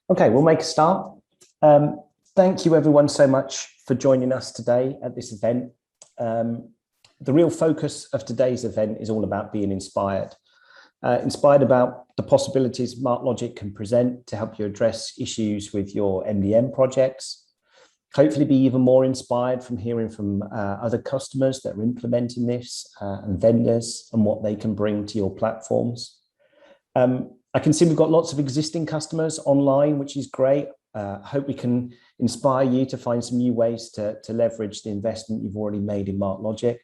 Okay, we'll make a start. Thank you everyone so much for joining us today at this event. The real focus of today's event is all about being inspired. Inspired about the possibilities MarkLogic can present to help you address issues with your MDM projects. Hopefully be even more inspired from hearing from other customers that are implementing this and vendors and what they can bring to your platforms. I can see we've got lots of existing customers online, which is great. I hope we can inspire you to find some new ways to leverage the investment you've already made in MarkLogic.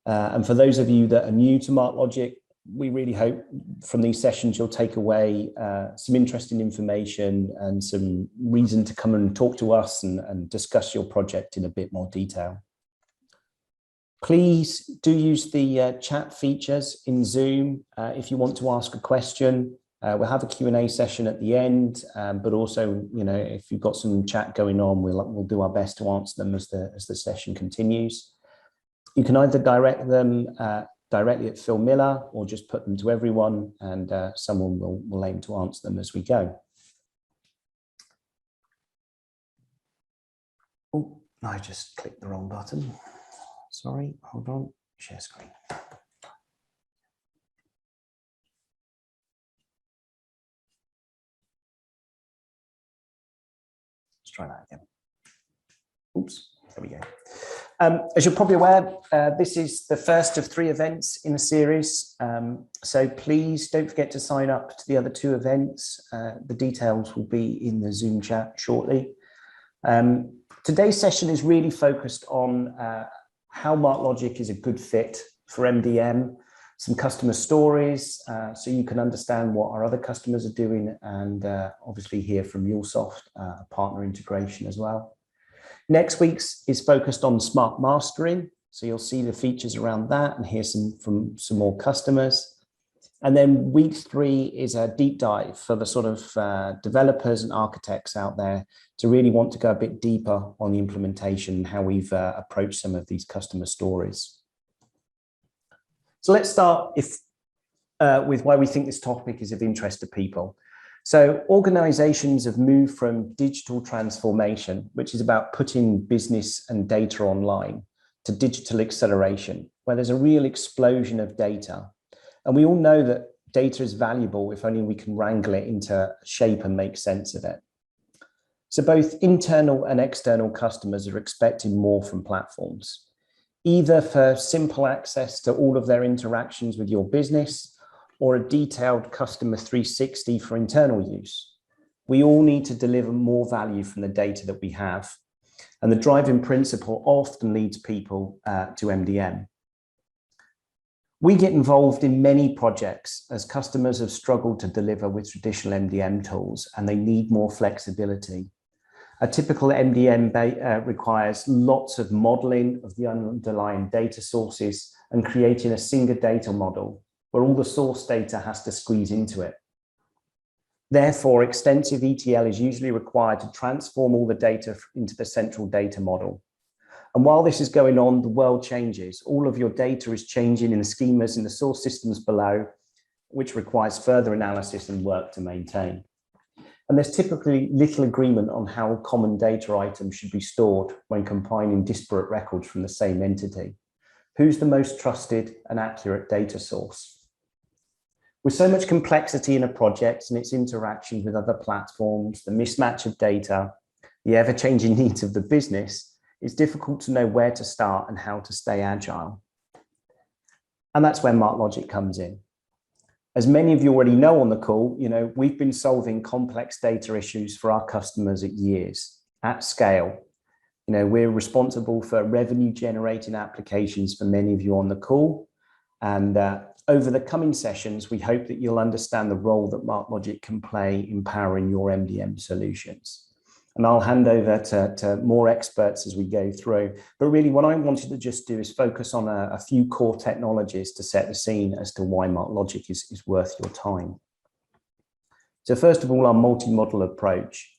And for those of you that are new to MarkLogic, we really hope from these sessions you'll take away some interesting information and some reason to come and talk to us and discuss your project in a bit more detail. Please do use the chat features in Zoom if you want to ask a question. We'll have a Q&A session at the end, but also, you know, if you've got some chat going on, we'll do our best to answer them as the session continues. You can either direct them directly at Phil Miller or just put them to everyone, and someone will aim to answer them as we go. Oh, I just clicked the wrong button. Sorry, hold on, share screen. Let's try that again. Oops, there we go. As you're probably aware, this is the first of 3 events in the series. So please don't forget to sign up to the other 2 events. The details will be in the Zoom chat shortly. Today's session is really focused on how MarkLogic is a good fit for MDM, some customer stories, so you can understand what our other customers are doing, and obviously hear from Mulesoft, a partner integration as well. Next week's is focused on smart mastering, so you'll see the features around that and hear from some more customers. And then week 3 is a deep dive for the sort of developers and architects out there to really want to go a bit deeper on the implementation and how we've approached some of these customer stories. So let's start with why we think this topic is of interest to people. So organizations have moved from digital transformation, which is about putting business and data online, to digital acceleration, where there's a real explosion of data. And we all know that data is valuable if only we can wrangle it into shape and make sense of it. So both internal and external customers are expecting more from platforms, either for simple access to all of their interactions with your business or a detailed customer 360 for internal use. We all need to deliver more value from the data that we have. And the driving principle often leads people to MDM. We get involved in many projects as customers have struggled to deliver with traditional MDM tools and they need more flexibility. A typical MDM requires lots of modeling of the underlying data sources and creating a single data model where all the source data has to squeeze into it. Therefore, extensive ETL is usually required to transform all the data into the central data model. And while this is going on, the world changes. All of your data is changing in the schemas in the source systems below, which requires further analysis and work to maintain. And there's typically little agreement on how common data items should be stored when combining disparate records from the same entity. Who's the most trusted and accurate data source? With so much complexity in a project and its interaction with other platforms, the mismatch of data, the ever-changing needs of the business, it's difficult to know where to start and how to stay agile. And that's where MarkLogic comes in. As many of you already know on the call, you know, we've been solving complex data issues for our customers at years, at scale. You know, we're responsible for revenue generating applications for many of you on the call. And over the coming sessions, we hope that you'll understand the role that MarkLogic can play in powering your MDM solutions. And I'll hand over to more experts as we go through. But really what I wanted to just do is focus on a few core technologies to set the scene as to why MarkLogic is worth your time. So first of all, our multi-model approach.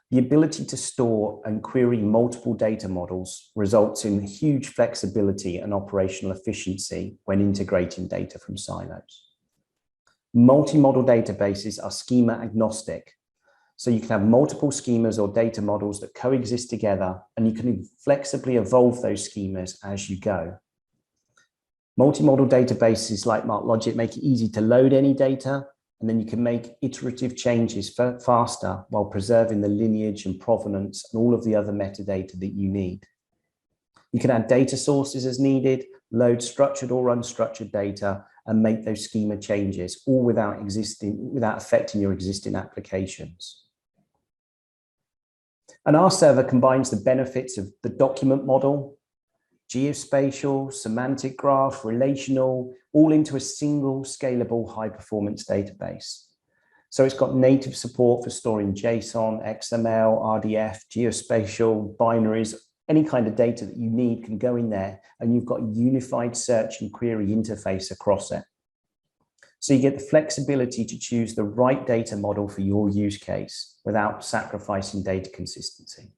The ability to store and query multiple data models results in huge flexibility and operational efficiency when integrating data from silos. Multi-model databases are schema agnostic. So you can have multiple schemas or data models that coexist together, and you can flexibly evolve those schemas as you go. Multi-model databases like MarkLogic make it easy to load any data, and then you can make iterative changes faster while preserving the lineage and provenance and all of the other metadata that you need. You can add data sources as needed, load structured or unstructured data, and make those schema changes, all without affecting your existing applications. And our server combines the benefits of the document model, geospatial, semantic graph, relational, all into a single scalable high-performance database. So it's got native support for storing JSON, XML, RDF, geospatial, binaries, any kind of data that you need can go in there, and you've got a unified search and query interface across it. So you get the flexibility to choose the right data model for your use case without sacrificing data consistency.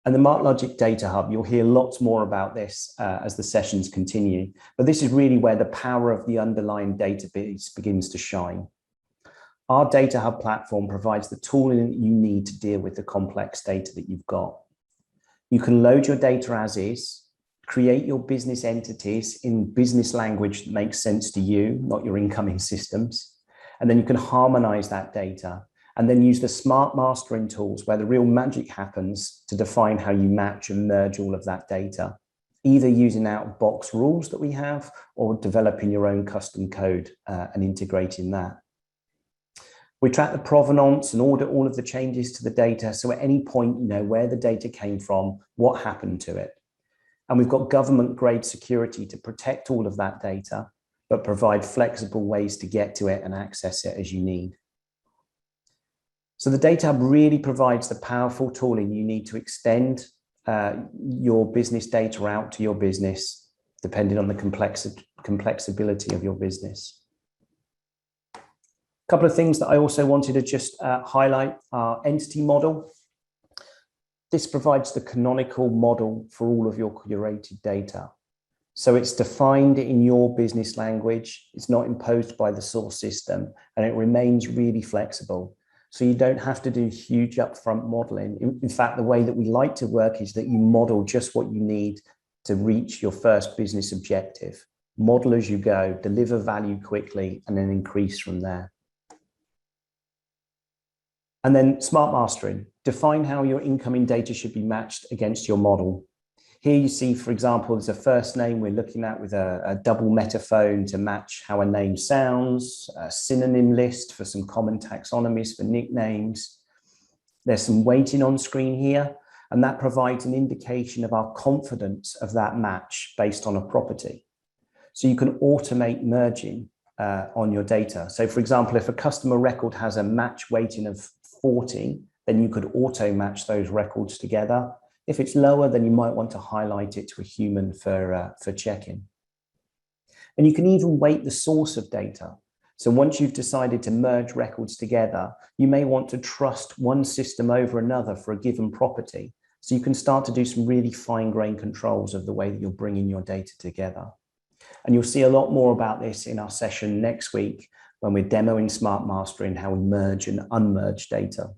And the MarkLogic Data Hub, you'll hear lots more about this as the sessions continue, but this is really where the power of the underlying database begins to shine. Our Data Hub platform provides the tooling that you need to deal with the complex data that you've got. You can load your data as is, create your business entities in business language that makes sense to you, not your incoming systems, and then you can harmonize that data and then use the smart mastering tools where the real magic happens to define how you match and merge all of that data, either using out-of-box rules that we have or developing your own custom code and integrating that. We track the provenance and audit all of the changes to the data. So at any point, you know where the data came from, what happened to it. And we've got government-grade security to protect all of that data, but provide flexible ways to get to it and access it as you need. So the Data Hub really provides the powerful tooling you need to extend your business data out to your business, depending on the complexity of your business. A couple of things that I also wanted to just highlight are entity model. This provides the canonical model for all of your curated data. So it's defined in your business language, it's not imposed by the source system, and it remains really flexible. So you don't have to do huge upfront modeling. In fact, the way that we like to work is that you model just what you need to reach your first business objective. Model as you go, deliver value quickly, and then increase from there. And then smart mastering. Define how your incoming data should be matched against your model. Here you see, for example, there's a first name we're looking at with a double metaphone to match how a name sounds, a synonym list for some common taxonomies for nicknames. There's some weighting on screen here, and that provides an indication of our confidence of that match based on a property. So you can automate merging on your data. So for example, if a customer record has a match weighting of 40, then you could auto match those records together. If it's lower, then you might want to highlight it to a human for checking. And you can even weight the source of data. So once you've decided to merge records together, you may want to trust one system over another for a given property. So you can start to do some really fine-grained controls of the way that you're bringing your data together. And you'll see a lot more about this in our session next week when we're demoing smart mastering, how we merge and unmerge data.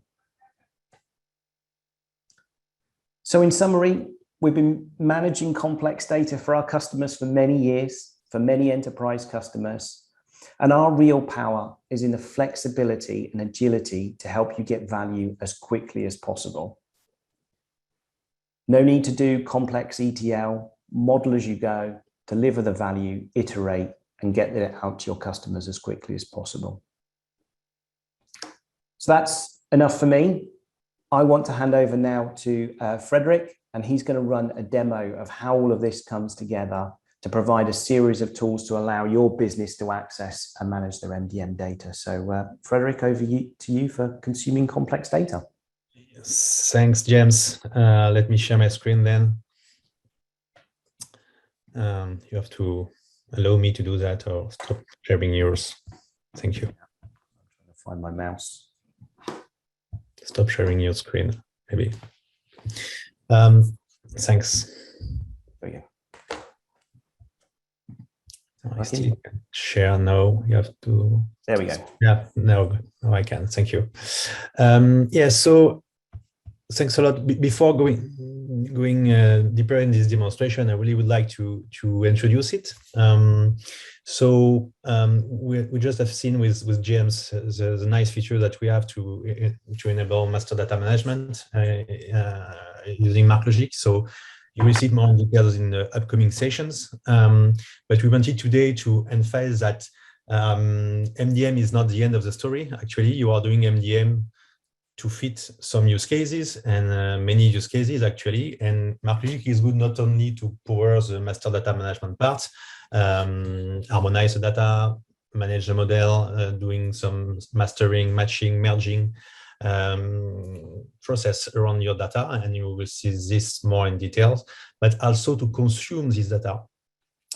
So in summary, we've been managing complex data for our customers for many years, for many enterprise customers. And our real power is in the flexibility and agility to help you get value as quickly as possible. No need to do complex ETL, model as you go, deliver the value, iterate, and get it out to your customers as quickly as possible. So that's enough for me. I want to hand over now to Frédéric, and he's going to run a demo of how all of this comes together to provide a series of tools to allow your business to access and manage their MDM data. So Frédéric, over to you for consuming complex data. Thanks, James. Let me share my screen then. You have to allow me to do that or stop sharing yours. Thank you. I'm trying to find my mouse. Stop sharing your screen, maybe. Thanks. There you go. I still can share now. You have to. There we go. Yeah, no, I can. Thank you. Yeah, so thanks a lot. Before going deeper in this demonstration, I really would like to introduce it. We just have seen with James the nice feature that we have to enable master data management using MarkLogic. So you will see more details in the upcoming sessions. But we wanted today to emphasize that MDM is not the end of the story. Actually, you are doing MDM to fit some use cases and many use cases actually. And MarkLogic is good not only to power the master data management part, harmonize the data, manage the model, doing some mastering, matching, merging process around your data, and you will see this more in details, but also to consume this data.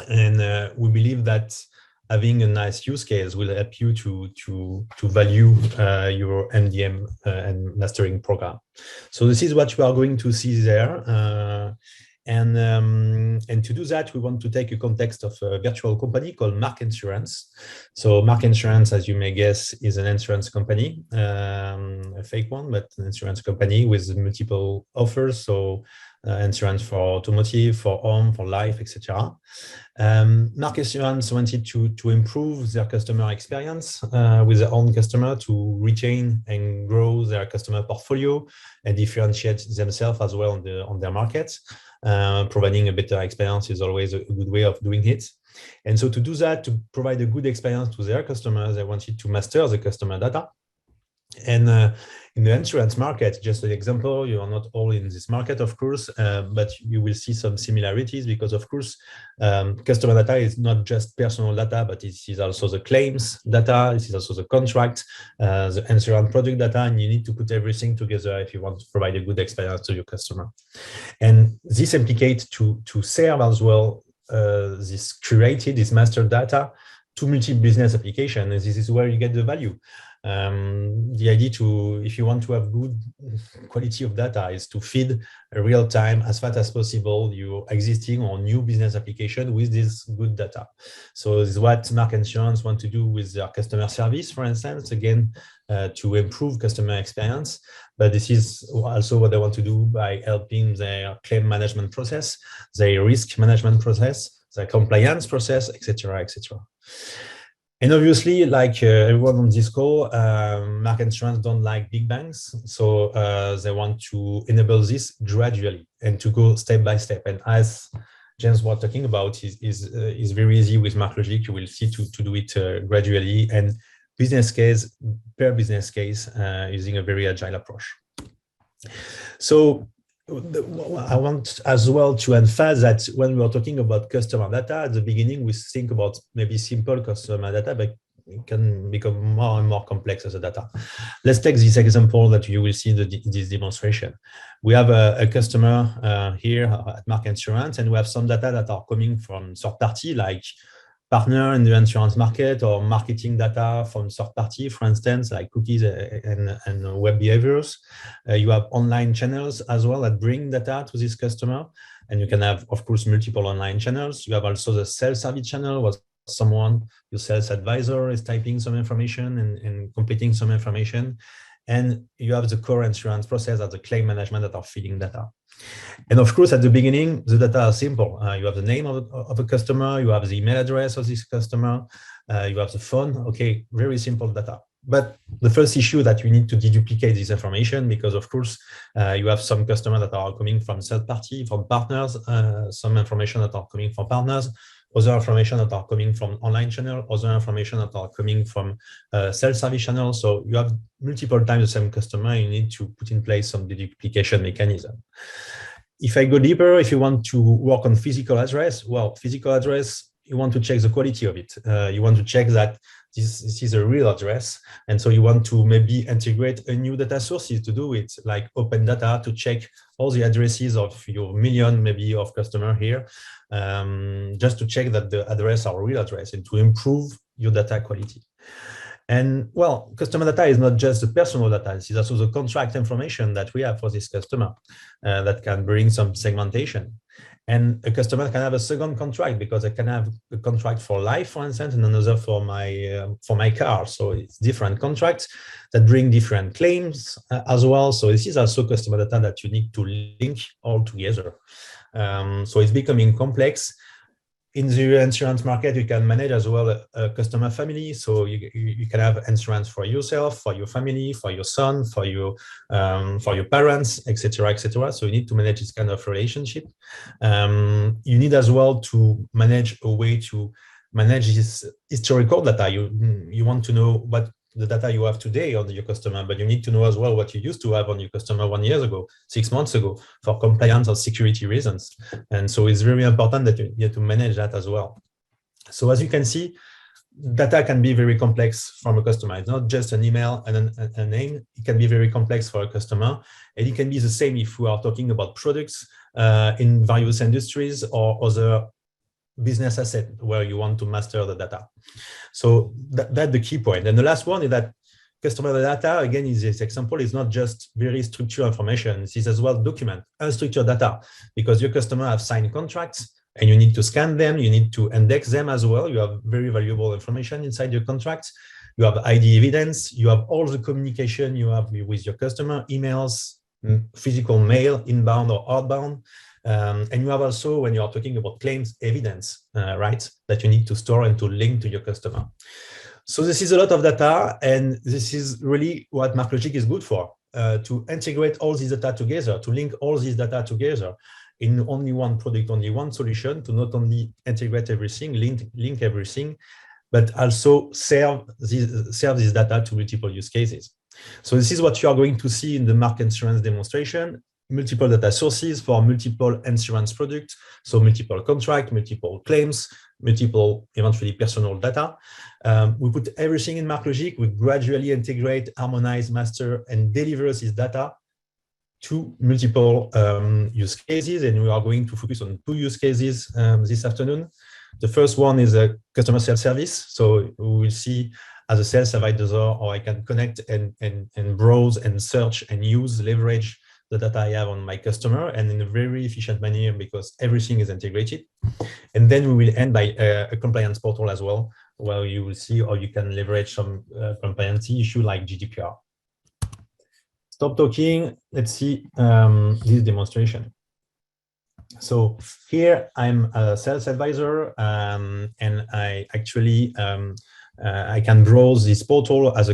And we believe that having a nice use case will help you to value your MDM and mastering program. So this is what you are going to see there. And to do that, we want to take a context of a virtual company called Mark Insurance. So Mark Insurance, as you may guess, is an insurance company, a fake one, but an insurance company with multiple offers. So insurance for automotive, for home, for life, etc. Mark Insurance wanted to improve their customer experience with their own customer, to retain and grow their customer portfolio and differentiate themselves as well on their markets. Providing a better experience is always a good way of doing it. And so to do that, to provide a good experience to their customers, they wanted to master the customer data. And in the insurance market, just an example, you are not all in this market, of course, but you will see some similarities because, of course, customer data is not just personal data, but it is also the claims data, it is also the contract, the insurance product data, and you need to put everything together if you want to provide a good experience to your customer. And this implicates to serve as well this master data to multi-business application, and this is where you get the value. The idea if you want to have good quality of data is to feed real time as fast as possible your existing or new business application with this good data. So this is what Mark Insurance want to do with their customer service, for instance, again, to improve customer experience. But this is also what they want to do by helping their claim management process, their risk management process, their compliance process, etc., etc. And obviously, like everyone on this call, Mark Insurance don't like big bangs. So they want to enable this gradually and to go step by step. And as James was talking about, is very easy with MarkLogic. You will see to do it gradually and business case per business case using a very agile approach. So I want as well to emphasize that when we are talking about customer data, at the beginning, we think about maybe simple customer data, but it can become more and more complex as a data. Let's take this example that you will see in this demonstration. We have a customer here at Mark Insurance, and we have some data that are coming from third party, like partner in the insurance market, or marketing data from third party, for instance, like cookies and web behaviors. You have online channels as well that bring data to this customer. And you can have, of course, multiple online channels. You have also the self-service channel where someone, your sales advisor, is typing some information and completing some information. And you have the core insurance process as the claim management that are feeding data. And of course, at the beginning, the data are simple. You have the name of a customer, you have the email address of this customer, you have the phone. Okay, very simple data. But the first issue that you need to deduplicate this information, because of course, you have some customers that are coming from third party, from partners, some information that are coming from partners, other information that are coming from online channel, other information that are coming from self-service channel. So you have multiple times the same customer, you need to put in place some deduplication mechanism. If I go deeper, if you want to work on physical address, well, physical address, you want to check the quality of it. You want to check that this is a real address. And so you want to maybe integrate a new data sources to do it, like open data to check all the addresses of your million, maybe of customer here, just to check that the address are real address and to improve your data quality. And well, customer data is not just the personal data, it's also the contract information that we have for this customer that can bring some segmentation. And a customer can have a second contract because I can have a contract for life, for instance, and another for my car. So it's different contracts that bring different claims as well. So this is also customer data that you need to link all together. So it's becoming complex. In the insurance market, you can manage as well a customer family. So you can have insurance for yourself, for your family, for your son, for your parents, etc., etc. So you need to manage this kind of relationship. You need as well to manage a way to manage this historical data. You want to know what the data you have today on your customer, but you need to know as well what you used to have on your customer 1 year ago, 6 months ago, for compliance or security reasons. And so it's very important that you have to manage that as well. So as you can see, data can be very complex from a customer. It's not just an email and a name. It can be very complex for a customer. And it can be the same if we are talking about products in various industries or other business asset where you want to master the data. So that's the key point. And the last one is that customer data, again, in this example, is not just very structured information. This is as well document, unstructured data, because your customer have signed contracts and you need to scan them. You need to index them as well. You have very valuable information inside your contracts. You have ID evidence. You have all the communication you have with your customer, emails, physical mail, inbound or outbound. And you have also, when you are talking about claims, evidence, right, that you need to store and to link to your customer. So this is a lot of data, and this is really what MarkLogic is good for, to integrate all this data together, to link all this data together in only one product, only one solution, to not only integrate everything, link everything, but also serve this data to multiple use cases. So this is what you are going to see in the Mark Insurance demonstration. Multiple data sources for multiple insurance products, so multiple contracts, multiple claims, multiple eventually personal data. We put everything in MarkLogic. We gradually integrate, harmonize, master, and deliver this data to multiple use cases. And we are going to focus on 2 use cases this afternoon. The first one is a customer self-service. So we will see as a sales advisor, or I can connect and browse and search and leverage the data I have on my customer, and in a very efficient manner because everything is integrated. And then we will end by a compliance portal as well, where you will see how you can leverage some compliance issue like GDPR. Stop talking. Let's see this demonstration. So here I'm a sales advisor, and I actually I can browse this portal as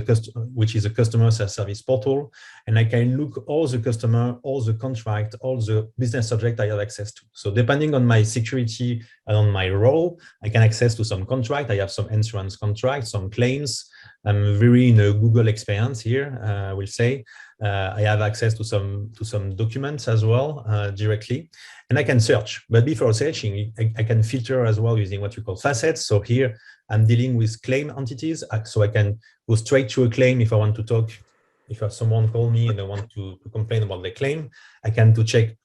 which is a customer self-service portal, and I can look all the customer, all the contract, all the business subject I have access to. So depending on my security and on my role, I can access to some contract. I have some insurance contracts, some claims. I'm very in a Google experience here, I will say. I have access to some documents as well directly, and I can search. But before searching, I can filter as well using what you call facets. So here I'm dealing with claim entities, so I can go straight to a claim if I want to talk. If someone call me and they want to complain about the claim, I can check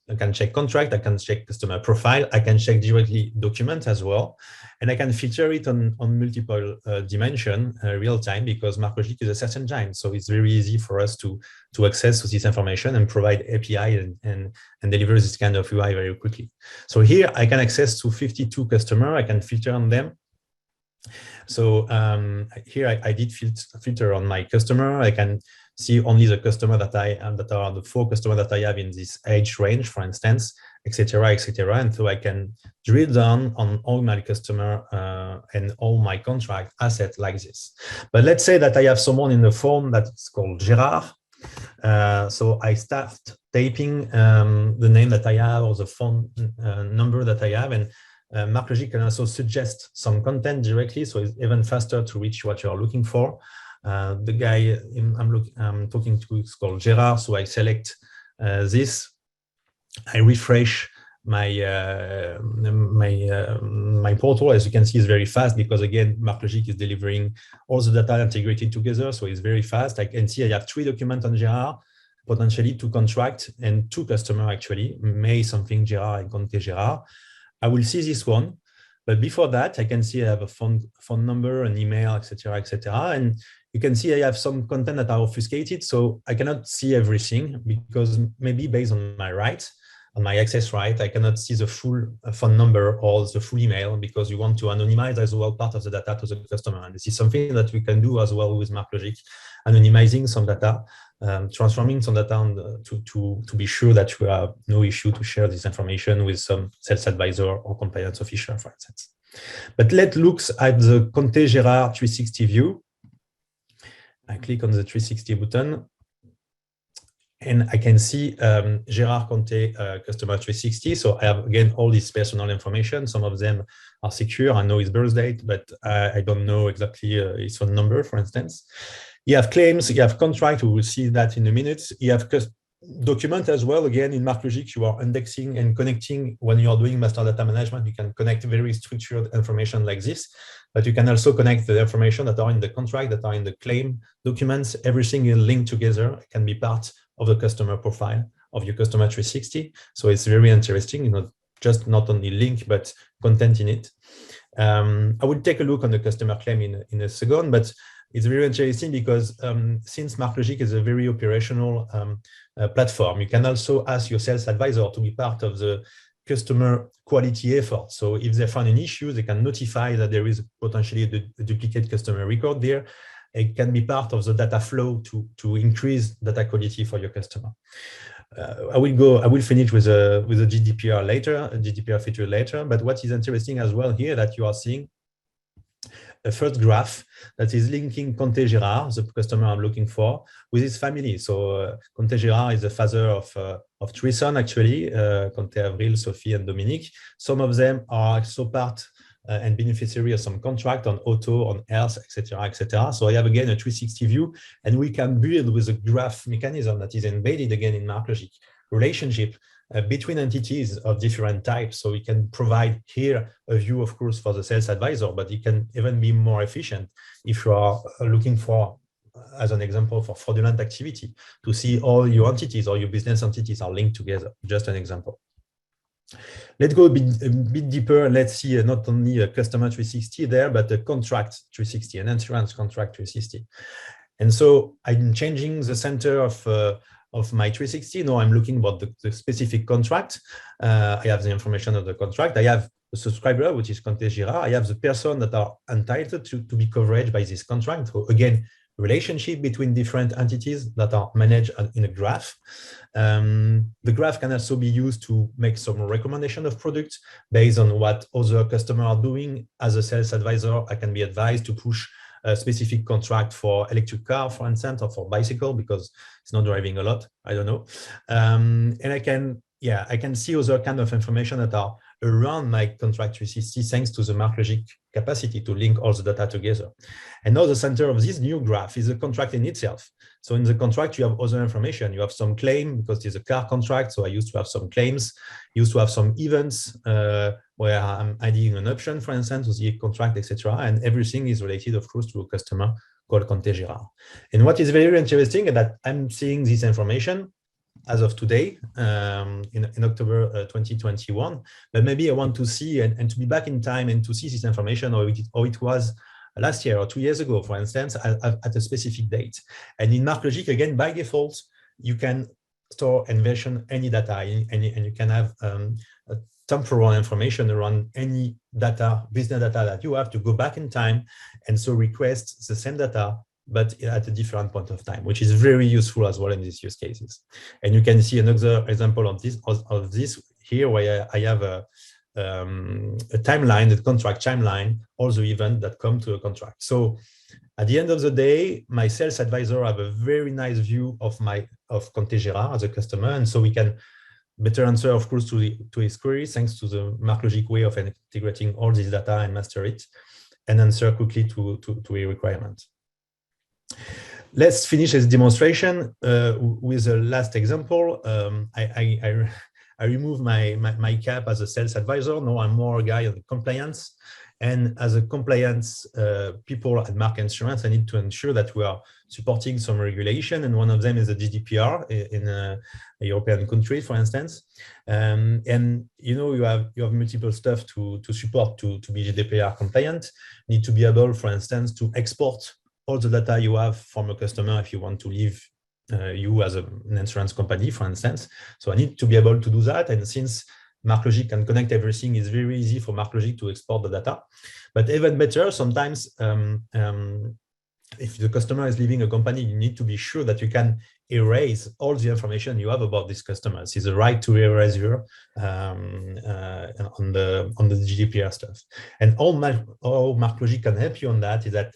contract, I can check customer profile, I can check directly document as well, and I can filter it on multiple dimension real time, because MarkLogic is a search engine, so it's very easy for us to access to this information and provide API and deliver this kind of UI very quickly. So here I can access to 52 customer, I can filter on them. So here I did filter on my customer. I can see only the customer that are the 4 customers that I have in this age range, for instance, etc., etc. And so I can drill down on all my customer and all my contract assets like this. But let's say that I have someone in the phone that's called Gerard. So I start typing the name that I have or the phone number that I have, and MarkLogic can also suggest some content directly, so it's even faster to reach what you are looking for. The guy I'm talking to is called Gerard, so I select this. I refresh my my portal. As you can see, it's very fast because again, MarkLogic is delivering all the data integrated together, so it's very fast. I can see I have 3 documents on Gerard, potentially 2 contracts and 2 customers actually, May something Gerard and Conte Gerard. I will see this one, but before that, I can see I have a phone number, an email, etc., etc. And you can see I have some content that are obfuscated, so I cannot see everything because maybe based on my rights, on my access right, I cannot see the full phone number or the full email because you want to anonymize as well part of the data to the customer. And this is something that we can do as well with MarkLogic, anonymizing some data, transforming some data to be sure that you have no issue to share this information with some sales advisor or compliance officer, for instance. But let's look at the Conte Gérard 360 view. I click on the 360 button. And I can see Gérard Conte customer 360. So I have, again, all this personal information. Some of them are secure. I know his birth date, but I don't know exactly his phone number, for instance. You have claims, you have contract. We will see that in a minute. You have document as well. Again, in MarkLogic, you are indexing and connecting. When you're doing master data management, you can connect very structured information like this, but you can also connect the information that are in the contract, that are in the claim documents. Everything is linked together. It can be part of the customer profile of your customer 360. So it's very interesting, you know, just not only link, but content in it. I will take a look on the customer claim in a second, but it's very interesting because since MarkLogic is a very operational platform, you can also ask your sales advisor to be part of the customer quality effort. So if they find an issue, they can notify that there is potentially a duplicate customer record there. It can be part of the data flow to increase data quality for your customer. I will finish with a GDPR later, a GDPR feature later. But what is interesting as well here that you are seeing a first graph that is linking Conte Gérard, the customer I'm looking for, with his family. So Conte Gérard is the father of three sons, actually, Conte Avril, Sophie, and Dominique. Some of them are also part and beneficiary of some contract on auto, on health, etc., etc. So I have again a 360 view, and we can build with a graph mechanism that is embedded again in MarkLogic relationship between entities of different types. So we can provide here a view, of course, for the sales advisor, but it can even be more efficient if you are looking for, as an example, for fraudulent activity, to see all your entities or your business entities are linked together. Just an example. Let's go a bit deeper. Let's see not only a customer 360 there, but a contract 360, an insurance contract 360. And so I'm changing the center of my 360. Now I'm looking about the specific contract. I have the information of the contract. I have the subscriber, which is Conte Gérard. I have the person that are entitled to be covered by this contract. So again, relationship between different entities that are managed in a graph. The graph can also be used to make some recommendation of products based on what other customers are doing. As a sales advisor, I can be advised to push a specific contract for electric car, for instance, or for bicycle, because it's not driving a lot. I don't know. And I can see other kind of information that are around my contract 360 thanks to the MarkLogic capacity to link all the data together. And now the center of this new graph is the contract in itself. So in the contract, you have other information. You have some claim because it's a car contract. So I used to have some claims, used to have some events where I'm adding an option, for instance, to the contract, etc. And everything is related, of course, to a customer called Conte Gérard. And what is very interesting is that I'm seeing this information as of today, in October 2021, but maybe I want to see and to be back in time and to see this information or it was last year or 2 years ago, for instance, at a specific date. And in MarkLogic, again, by default, you can store and version any data and you can have temporal information around any data, business data that you have to go back in time and so request the same data but at a different point of time, which is very useful as well in these use cases. And you can see another example of this here, where I have a timeline, the contract timeline, all the events that come to a contract. So at the end of the day, my sales advisor have a very nice view of Conte Gérard as a customer, and so we can better answer, of course, to his queries thanks to the MarkLogic way of integrating all this data and master it, and answer quickly to a requirement. Let's finish this demonstration with a last example. I remove my cap as a sales advisor. Now I'm more a guy on compliance. And as a compliance people at Mark Insurance, I need to ensure that we are supporting some regulation. And one of them is the GDPR in a European country, for instance. And you know, you have multiple stuff to support to be GDPR compliant. You need to be able, for instance, to export all the data you have from a customer if you want to leave you as an insurance company, for instance. So I need to be able to do that. And since MarkLogic can connect everything, it's very easy for MarkLogic to export the data. But even better, sometimes if the customer is leaving a company, you need to be sure that you can erase all the information you have about these customers. It's a right to erase here on the GDPR stuff. And all MarkLogic can help you on that is that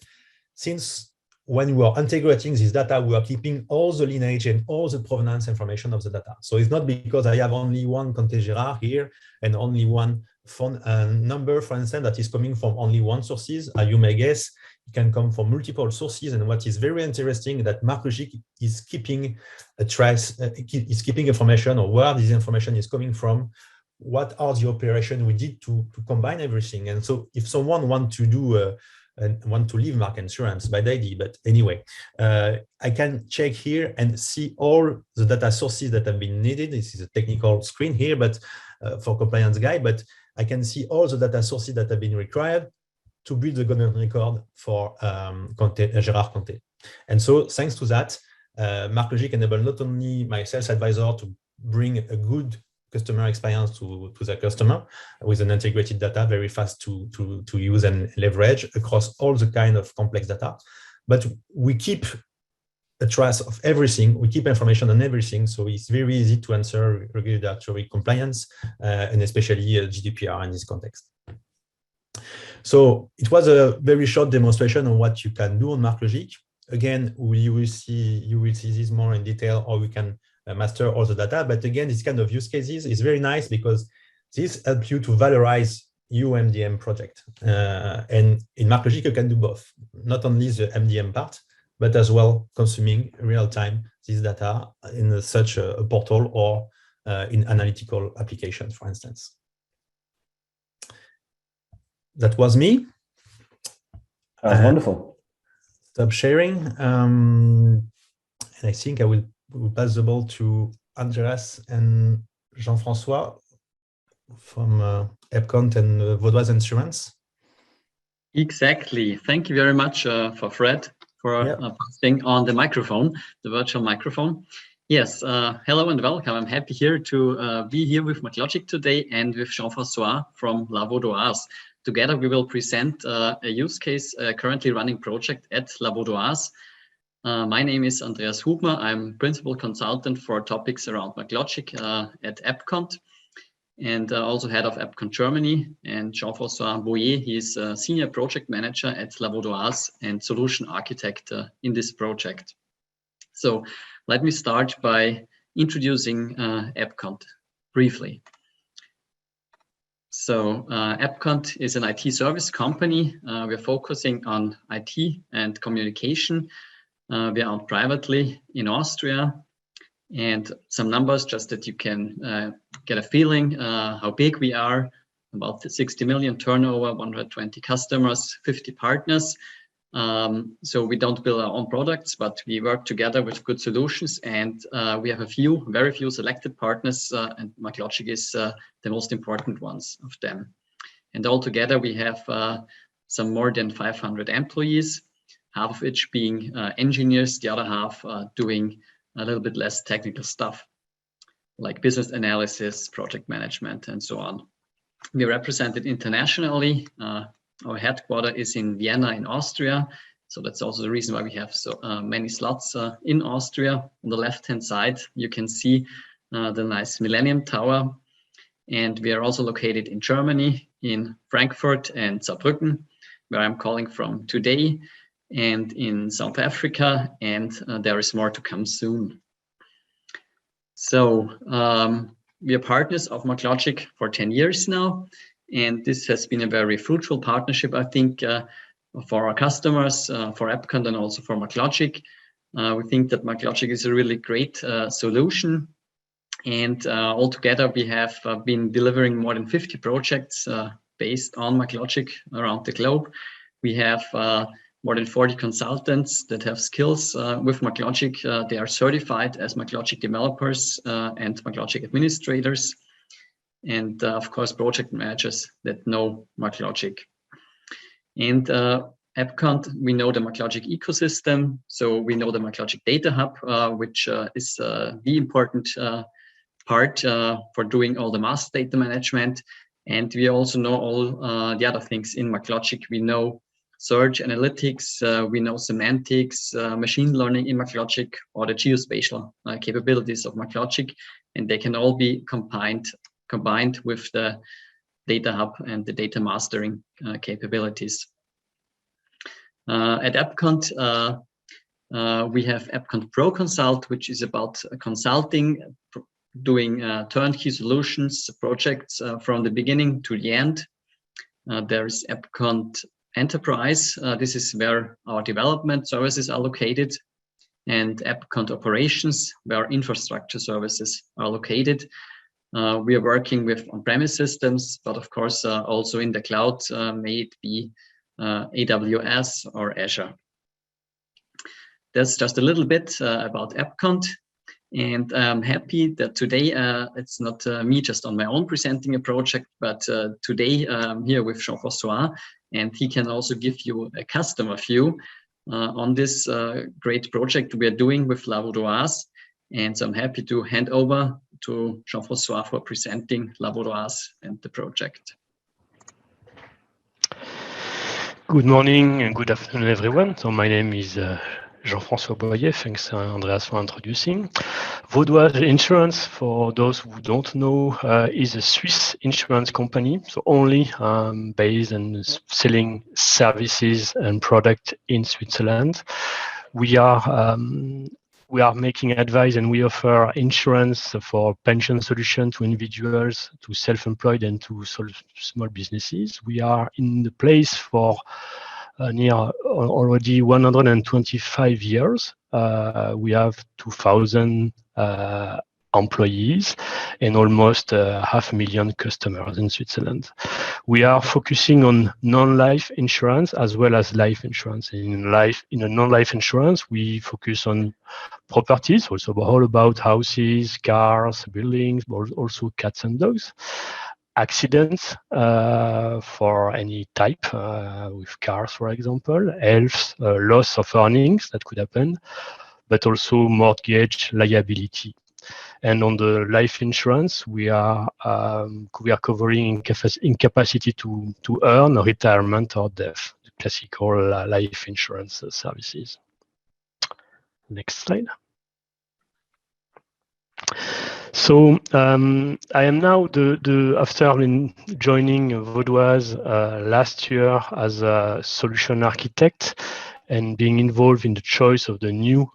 since when we are integrating this data, we are keeping all the lineage and all the provenance information of the data. So it's not because I have only one Conte Girard here and only one phone number, for instance, that is coming from only one sources. As you may guess, it can come from multiple sources. And what is very interesting is that MarkLogic is keeping a trace, is keeping information or where this information is coming from, what are the operations we did to combine everything. And so if someone wants to do and want to leave Mark Insurance by ID, but anyway, I can check here and see all the data sources that have been needed. This is a technical screen here, but for compliance guy, but I can see all the data sources that have been required to build the golden record for Gérard Conte. And so thanks to that, MarkLogic enable not only my sales advisor to bring a good customer experience to their customer with an integrated data, very fast to use and leverage across all the kind of complex data. But we keep a trace of everything. We keep information on everything. So it's very easy to answer regulatory compliance and especially GDPR in this context. So it was a very short demonstration on what you can do on MarkLogic. Again, you will see this more in detail, or we can master all the data. But again, this kind of use cases is very nice because this helps you to valorize your MDM project. And in MarkLogic, you can do both, not only the MDM part, but as well consuming real time this data in such a portal or in analytical applications, for instance. That was me. That was wonderful. Stop sharing. And I think I will pass the ball to Andreas and Jean-François from EBCONT and Vaudoise Insurance. Exactly. Thank you very much for Fred for passing on the microphone, the virtual microphone. Yes, hello and welcome. I'm happy here to be here with MarkLogic today and with Jean-François from La Vaudoise. Together we will present a use case currently running project at La Vaudoise. My name is Andreas Hubner. I'm principal consultant for topics around MarkLogic at EBCONT and also head of EBCONT Germany. And Jean-François Boyer, he's a senior project manager at La Vaudoise and solution architect in this project. So let me start by introducing EBCONT briefly. So EBCONT is an IT service company. We're focusing on IT and communication. We are owned privately in Austria. And some numbers just that you can get a feeling how big we are. About 60 million turnover, 120 customers, 50 partners. So we don't build our own products, but we work together with good solutions. And we have very few selected partners, and MarkLogic is the most important ones of them. And altogether, we have some more than 500 employees, half of which being engineers, the other half doing a little bit less technical stuff, like business analysis, project management, and so on. We are represented internationally. Our headquarters is in Vienna in Austria. So that's also the reason why we have so many slots in Austria. On the left-hand side, you can see the nice Millennium Tower. And we are also located in Germany, in Frankfurt and Saarbrücken, where I'm calling from today, and in South Africa, and there is more to come soon. So we are partners of MarkLogic for 10 years now, and this has been a very fruitful partnership, I think, for our customers, for EBCONT and also for MarkLogic. We think that MarkLogic is a really great solution, and altogether we have been delivering more than 50 projects based on MarkLogic around the globe. We have more than 40 consultants that have skills with MarkLogic. They are certified as MarkLogic developers and MarkLogic administrators, and of course project managers that know MarkLogic. And EBCONT, we know the MarkLogic ecosystem. So we know the MarkLogic Data Hub, which is the important part for doing all the master data management. And we also know all the other things in MarkLogic. We know search analytics, we know semantics, machine learning in MarkLogic, or the geospatial capabilities of MarkLogic, and they can all be combined with the Data Hub and the data mastering capabilities. At EBCONT, we have EBCONT Pro Consult, which is about consulting, doing turnkey solutions projects from the beginning to the end. There is EBCONT Enterprise. This is where our development services are located, and EBCONT Operations, where infrastructure services are located. We are working with on-premise systems, but of course also in the cloud, may it be AWS or Azure. That's just a little bit about EBCONT. And I'm happy that today it's not me just on my own presenting a project, but today I'm here with Jean-François, and he can also give you a customer view on this great project we are doing with La Vaudoise. And so I'm happy to hand over to Jean-François for presenting La Vaudoise and the project. Good morning and good afternoon, everyone. So my name is Jean-François Boyer. Thanks, Andreas, for introducing. Vaudoise Insurance, for those who don't know, is a Swiss insurance company, so only based on selling services and products in Switzerland. We are making advice, and we offer insurance for pension solutions to individuals, to self-employed, and to small businesses. We are in the place for near already 125 years. We have 2,000 employees and almost 500,000 customers in Switzerland. We are focusing on non-life insurance as well as life insurance. In a non-life insurance, we focus on properties, also all about houses, cars, buildings, but also cats and dogs. Accidents for any type, with cars, for example, health, loss of earnings that could happen, but also mortgage liability. And on the life insurance, we are covering incapacity to earn, retirement, or death, the classical life insurance services. Next slide. So I am now after joining Vaudoise last year as a solution architect and being involved in the choice of the new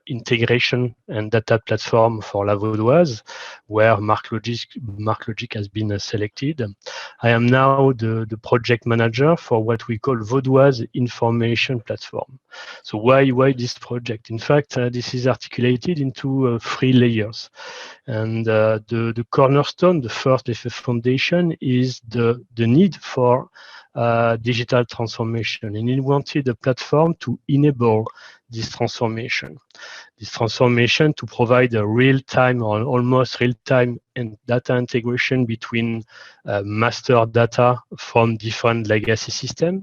integration and data platform for La Vaudoise, where MarkLogic has been selected. I am now the project manager for what we call Vaudoise Information Platform. So why this project? In fact, this is articulated into 3 layers. And the cornerstone, the first foundation, is the need for digital transformation, and it wanted a platform to enable this transformation. This transformation to provide a real-time or almost real-time data integration between master data from different legacy systems.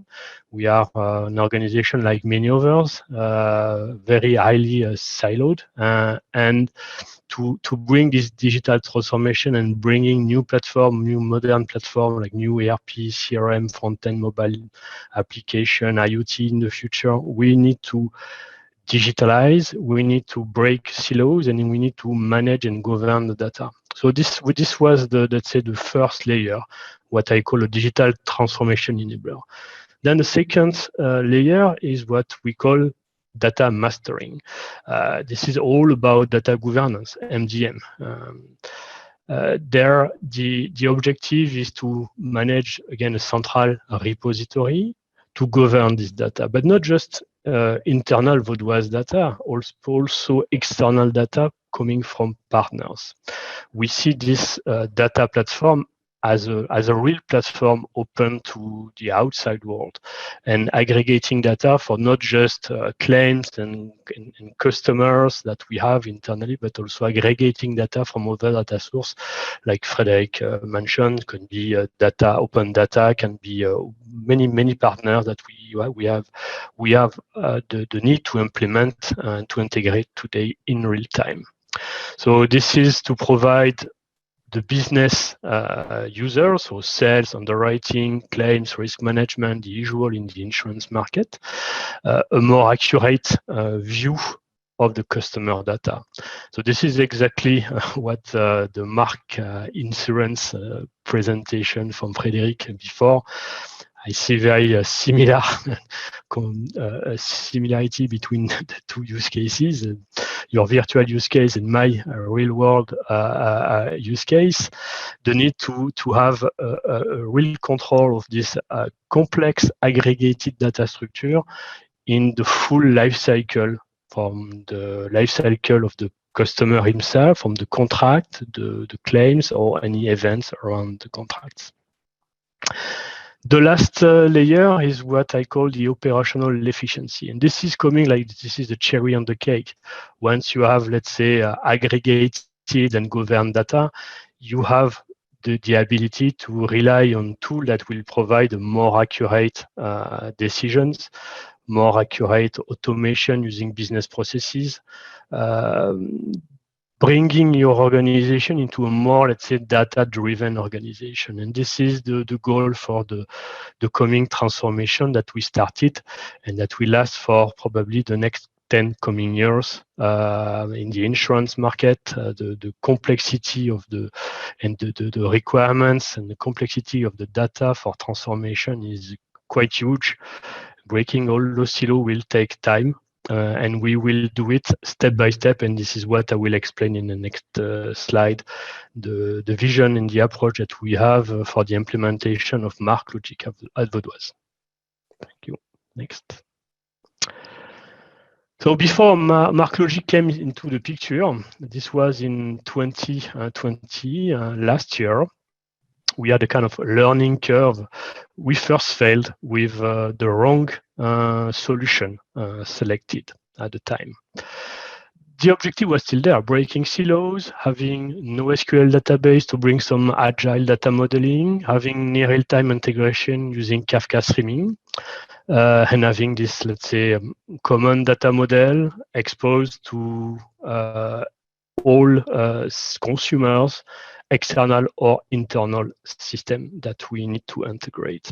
We are an organization like many others, very highly siloed, and to bring this digital transformation and bringing new modern platform like new ERP, CRM, front-end mobile application, IoT in the future, we need to digitalize, we need to break silos, and we need to manage and govern the data. So this was let's say the first layer, what I call a digital transformation enabler. Then the second layer is what we call data mastering. This is all about data governance, MDM. There, the objective is to manage, again, a central repository to govern this data, but not just internal Vaudoise data, also external data coming from partners. We see this data platform as a real platform open to the outside world, and aggregating data for not just claims and customers that we have internally, but also aggregating data from other data sources, like Frédéric mentioned, can be data, open data, can be many partners that we have the need to implement and to integrate today in real time. So this is to provide the business users, so sales, underwriting, claims, risk management, the usual in the insurance market, a more accurate view of the customer data. So this is exactly what the Mark Insurance presentation from Frédéric before. I see very similar similarity between the two use cases, your virtual use case and my real world use case. The need to have a real control of this complex aggregated data structure in the full life cycle, from the life cycle of the customer himself, from the contract, the claims, or any events around the contracts. The last layer is what I call the operational efficiency. And this is coming like this is the cherry on the cake. Once you have, let's say, aggregated and governed data, you have the ability to rely on tools that will provide more accurate decisions, more accurate automation using business processes, bringing your organization into a more, let's say, data-driven organization. And this is the goal for the coming transformation that we started and that will last for probably the next 10 coming years in the insurance market. The complexity of the requirements and the complexity of the data for transformation is quite huge. Breaking all those silos will take time. And we will do it step by step, and this is what I will explain in the next slide, the vision and the approach that we have for the implementation of MarkLogic at Vaudoise. Thank you. Next. So before MarkLogic came into the picture, this was in 2020, last year. We had a kind of learning curve. We first failed with the wrong solution selected at the time. The objective was still there, breaking silos, having NoSQL database to bring some agile data modeling, having near real-time integration using Kafka streaming, and having this, let's say, common data model exposed to all consumers, external or internal system that we need to integrate.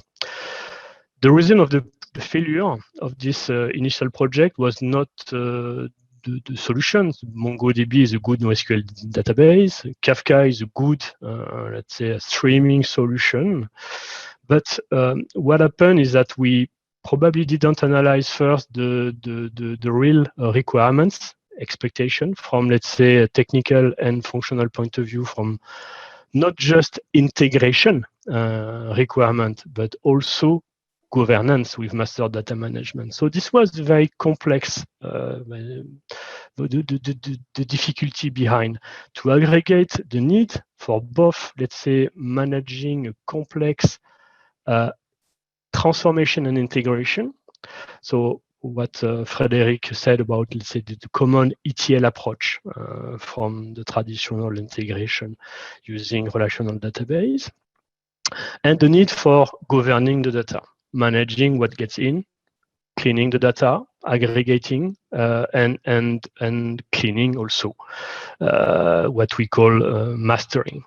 The reason of the failure of this initial project was not the solution. MongoDB is a good NoSQL database. Kafka is a good, let's say, a streaming solution. But what happened is that we probably didn't analyze first the real requirements, expectation from, let's say, a technical and functional point of view, from not just integration requirement, but also governance with master data management. So this was very complex, the difficulty behind to aggregate the need for both, let's say, managing a complex transformation and integration. So what Frédéric said about, let's say, the common ETL approach from the traditional integration using relational database, and the need for governing the data, managing what gets in, cleaning the data, aggregating, and cleaning also, what we call mastering.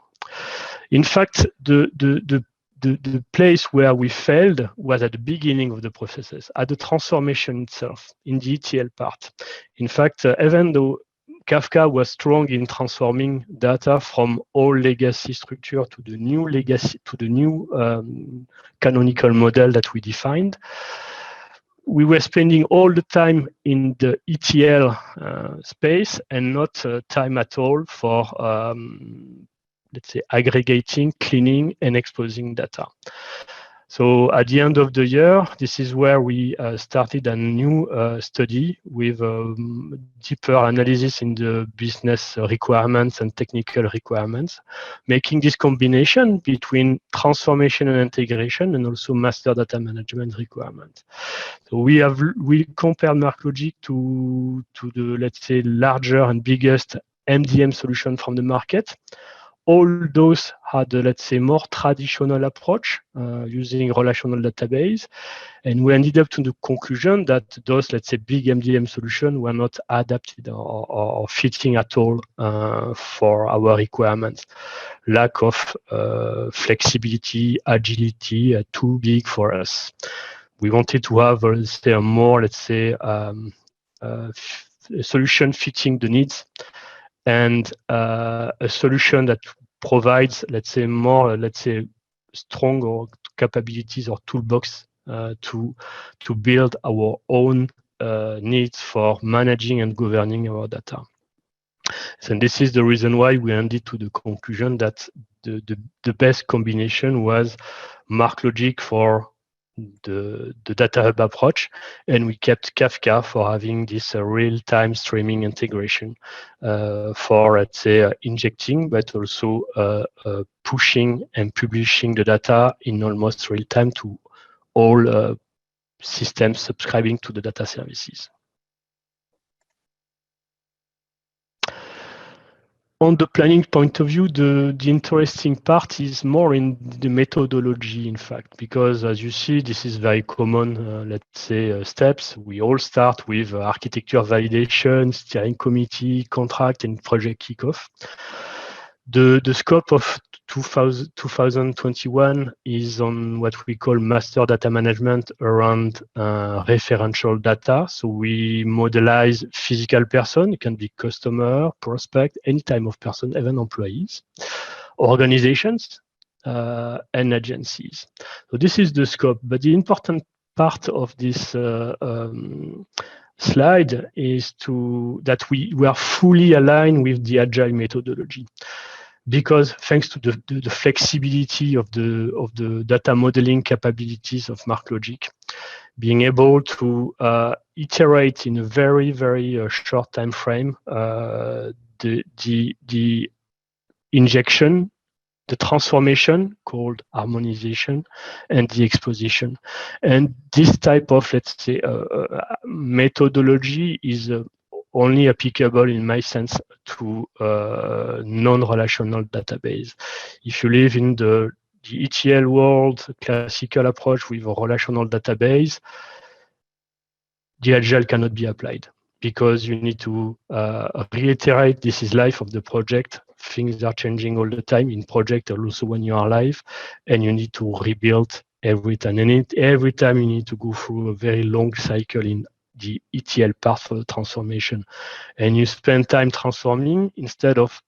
In fact, the place where we failed was at the beginning of the processes, at the transformation itself, in the ETL part. In fact, even though Kafka was strong in transforming data from old legacy structure to the new legacy, to the new canonical model that we defined, we were spending all the time in the ETL space and not time at all for let's say, aggregating, cleaning, and exposing data. So at the end of the year, this is where we started a new study with deeper analysis in the business requirements and technical requirements, making this combination between transformation and integration and also master data management requirements. So we compared MarkLogic to the, let's say, larger and biggest MDM solution from the market. All those had a, let's say, more traditional approach using relational database. And we ended up to the conclusion that those, let's say, big MDM solutions were not adapted or fitting at all for our requirements. Lack of flexibility, agility, too big for us. We wanted to have, let's say, a more, let's say, a solution fitting the needs, and a solution that provides, let's say, more, let's say, stronger capabilities or toolbox to build our own needs for managing and governing our data. And this is the reason why we ended to the conclusion that the best combination was MarkLogic for the data hub approach, and we kept Kafka for having this real-time streaming integration for, let's say, injecting, but also pushing and publishing the data in almost real time to all systems subscribing to the data services. On the planning point of view, the interesting part is more in the methodology, in fact, because as you see, this is very common, let's say, steps. We all start with architecture validation, steering committee, contract, and project kickoff. The scope of 2021 is on what we call master data management around referential data. So we modelize physical person, it can be customer, prospect, any type of person, even employees, organizations, and agencies. So this is the scope, but the important part of this slide is that we are fully aligned with the agile methodology. Because thanks to the flexibility of the data modeling capabilities of MarkLogic, being able to iterate in a very, very short time frame the injection, the transformation called harmonization, and the exposition. And this type of, let's say, methodology is only applicable, in my sense, to non-relational database. If you live in the ETL world, classical approach with a relational database, the agile cannot be applied because you need to reiterate this is life of the project. Things are changing all the time in project, also when you are live, and you need to rebuild every time. And every time you need to go through a very long cycle in the ETL part for the transformation, and you spend time transforming instead of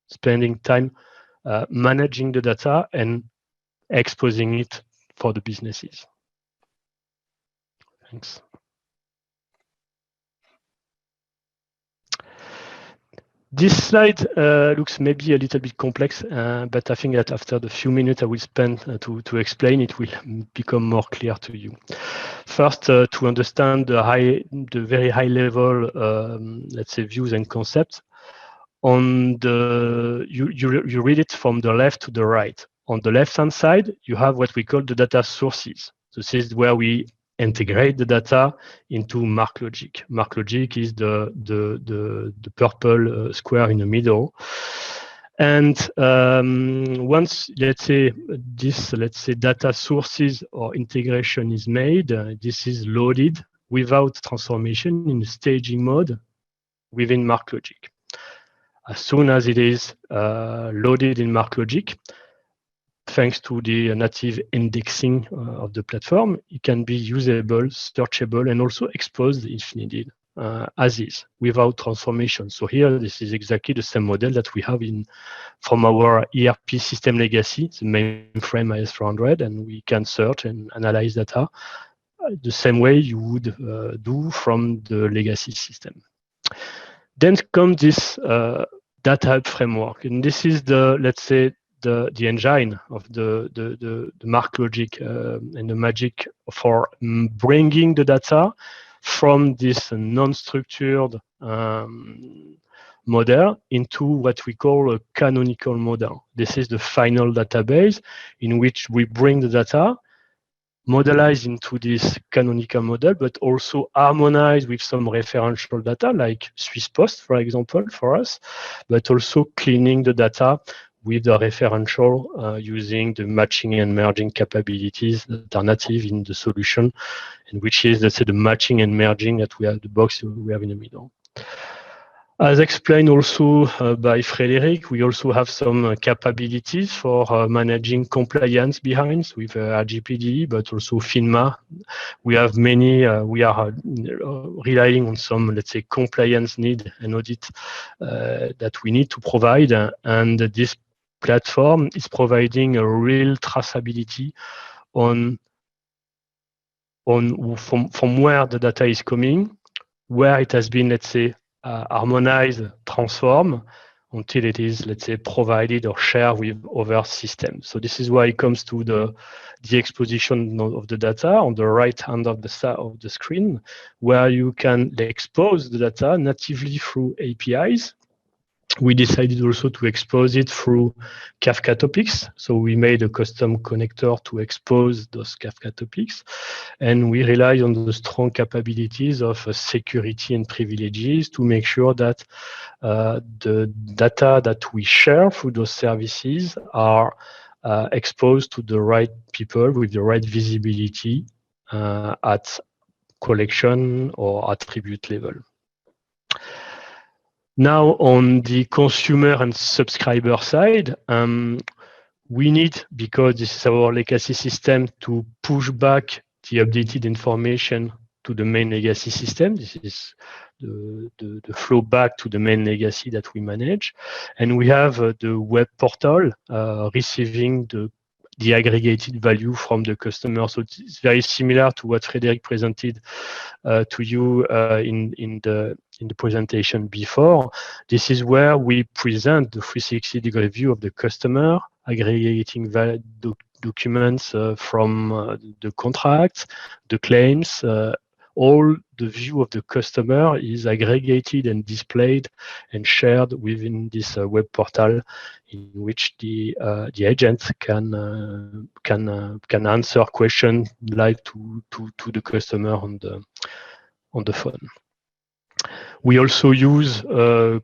spending time managing the data and exposing it for the businesses. Thanks. This slide looks maybe a little bit complex, but I think that after the few minutes I will spend to explain, it will become more clear to you. First, to understand the very high level, let's say, views and concepts. On you read it from the left to the right. On the left-hand side, you have what we call the data sources. This is where we integrate the data into MarkLogic. MarkLogic is the purple square in the middle. And once, let's say, this, let's say, data sources or integration is made, this is loaded without transformation in staging mode within MarkLogic. As soon as it is loaded in MarkLogic, thanks to the native indexing of the platform, it can be usable, searchable, and also exposed if needed, as is, without transformation. So here, this is exactly the same model that we have from our ERP system legacy, the mainframe IS400, and we can search and analyze data the same way you would do from the legacy system. Then comes this data hub framework, and this is the, let's say, the engine of the MarkLogic and the magic for bringing the data from this non-structured model into what we call a canonical model. This is the final database in which we bring the data, modelize into this canonical model, but also harmonize with some referential data like Swiss Post, for example, for us, but also cleaning the data with the referential using the matching and merging capabilities that are native in the solution, and which is, let's say, the matching and merging that we have, the box we have in the middle. As explained also by Frédéric, we also have some capabilities for managing compliance behinds with RGPD, but also FINMA. We have many, we are relying on some, let's say, compliance need and audit that we need to provide. And this platform is providing a real traceability on from where the data is coming, where it has been, let's say, harmonized, transformed, until it is, let's say, provided or shared with other systems. So this is why it comes to the exposition of the data on the right hand of the screen, where you can expose the data natively through APIs. We decided also to expose it through Kafka topics. So we made a custom connector to expose those Kafka topics. And we rely on the strong capabilities of security and privileges to make sure that the data that we share through those services are exposed to the right people with the right visibility at collection or attribute level. Now, on the consumer and subscriber side, we need, because this is our legacy system, to push back the updated information to the main legacy system. This is the flow back to the main legacy that we manage. And we have the web portal receiving the aggregated value from the customer. So it's very similar to what Frédéric presented to you in the presentation before. This is where we present the 360-degree view of the customer, aggregating documents from the contracts, the claims. All the view of the customer is aggregated and displayed and shared within this web portal, in which the agent can answer questions live to the customer on the phone. We also use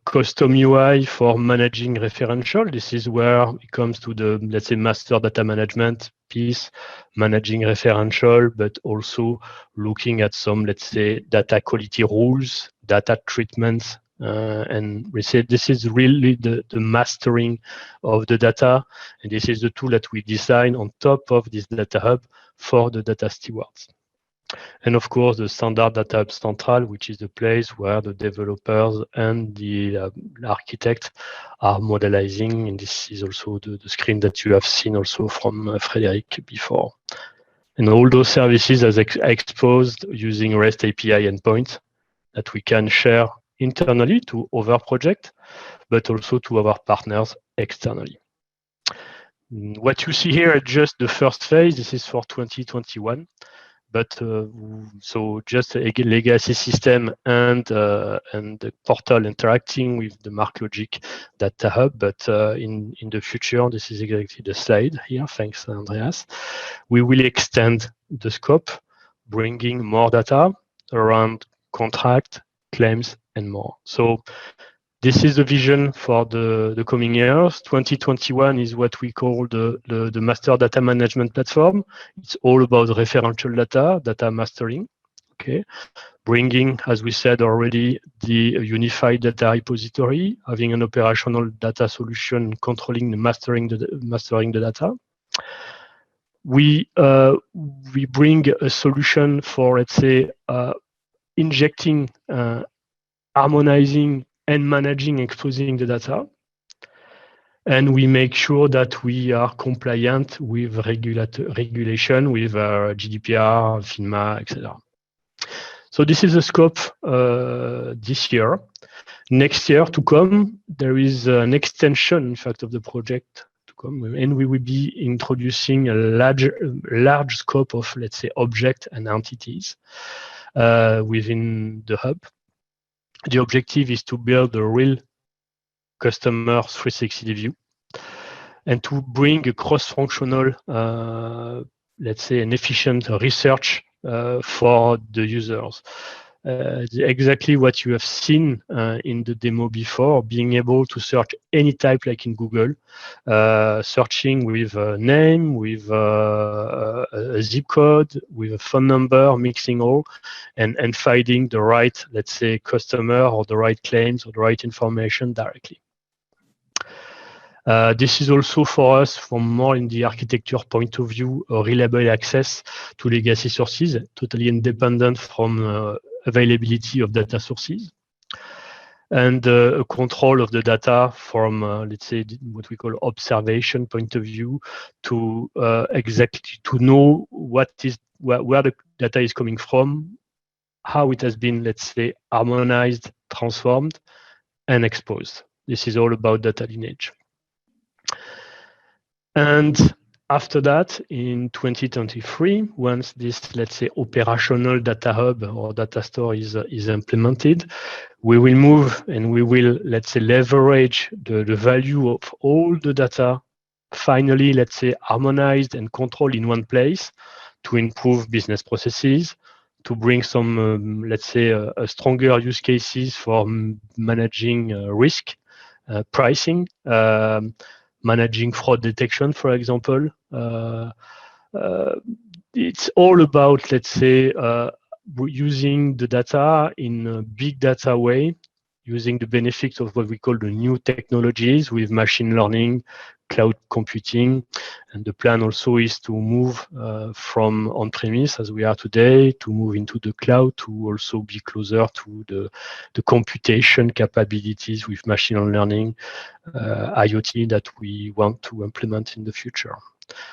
custom UI for managing referential. This is where it comes to the, let's say, master data management piece, managing referential, but also looking at some, let's say, data quality rules, data treatments. And we say this is really the mastering of the data. And this is the tool that we design on top of this data hub for the data stewards. And of course, the standard data hub central, which is the place where the developers and the architect are modelizing. And this is also the screen that you have seen also from Frédéric before. And all those services are exposed using REST API endpoints that we can share internally to other projects, but also to our partners externally. What you see here is just the first phase. This is for 2021. But so just a legacy system and the portal interacting with the MarkLogic data hub. But in the future, this is exactly the slide here. Thanks, Andreas. We will extend the scope, bringing more data around contract, claims, and more. So this is the vision for the coming years. 2021 is what we call the master data management platform. It's all about referential data mastering, okay? Bringing, as we said already, the unified data repository, having an operational data solution, controlling the mastering the data. We bring a solution for, let's say, injecting, harmonizing, and managing, exposing the data. And we make sure that we are compliant with regulation, with GDPR, FINMA, etc. So this is the scope this year. Next year to come, there is an extension, in fact, of the project to outcome. And we will be introducing a large scope of, let's say, objects and entities within the hub. The objective is to build a real customer 360 view and to bring a cross-functional, let's say, an efficient research for the users. Exactly what you have seen in the demo before, being able to search any type like in Google, searching with a name, with a zip code, with a phone number, mixing all, and finding the right, let's say, customer or the right claims or the right information directly. This is also for us, from more in the architecture point of view, a reliable access to legacy sources, totally independent from availability of data sources, and a control of the data from, let's say, what we call observation point of view, to exactly to know what is where the data is coming from, how it has been, let's say, harmonized, transformed, and exposed. This is all about data lineage. And after that, in 2023, once this, let's say, operational data hub or data store is implemented, we will move and we will, let's say, leverage the value of all the data, finally, let's say, harmonized and controlled in one place to improve business processes, to bring some, let's say, a stronger use cases for managing risk, pricing, managing fraud detection, for example. It's all about, let's say, using the data in a big data way, using the benefits of what we call the new technologies with machine learning, cloud computing. And the plan also is to move from on-premise, as we are today, to move into the cloud, to also be closer to the computation capabilities with machine learning, IoT that we want to implement in the future.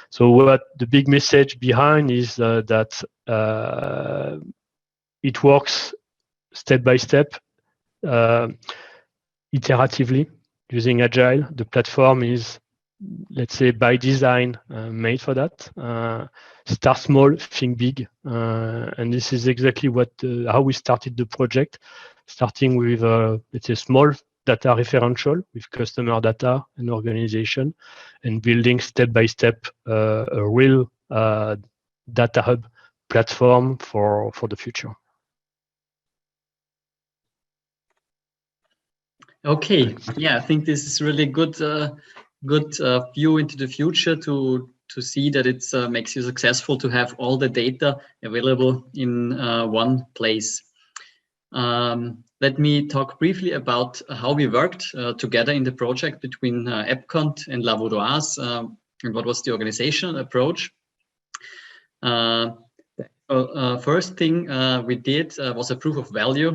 So what the big message behind is that it works step by step, iteratively, using agile. The platform is, let's say, by design made for that. Start small, think big, and this is exactly what how we started the project, starting with let's say, small data referential with customer data and organization, and building step by step a real data hub platform for the future. Okay, yeah, I think this is really good view into the future to see that it makes you successful to have all the data available in one place. Let me talk briefly about how we worked together in the project between EBCONT and La Vaudoise, and what was the organizational approach. First thing we did was a proof of value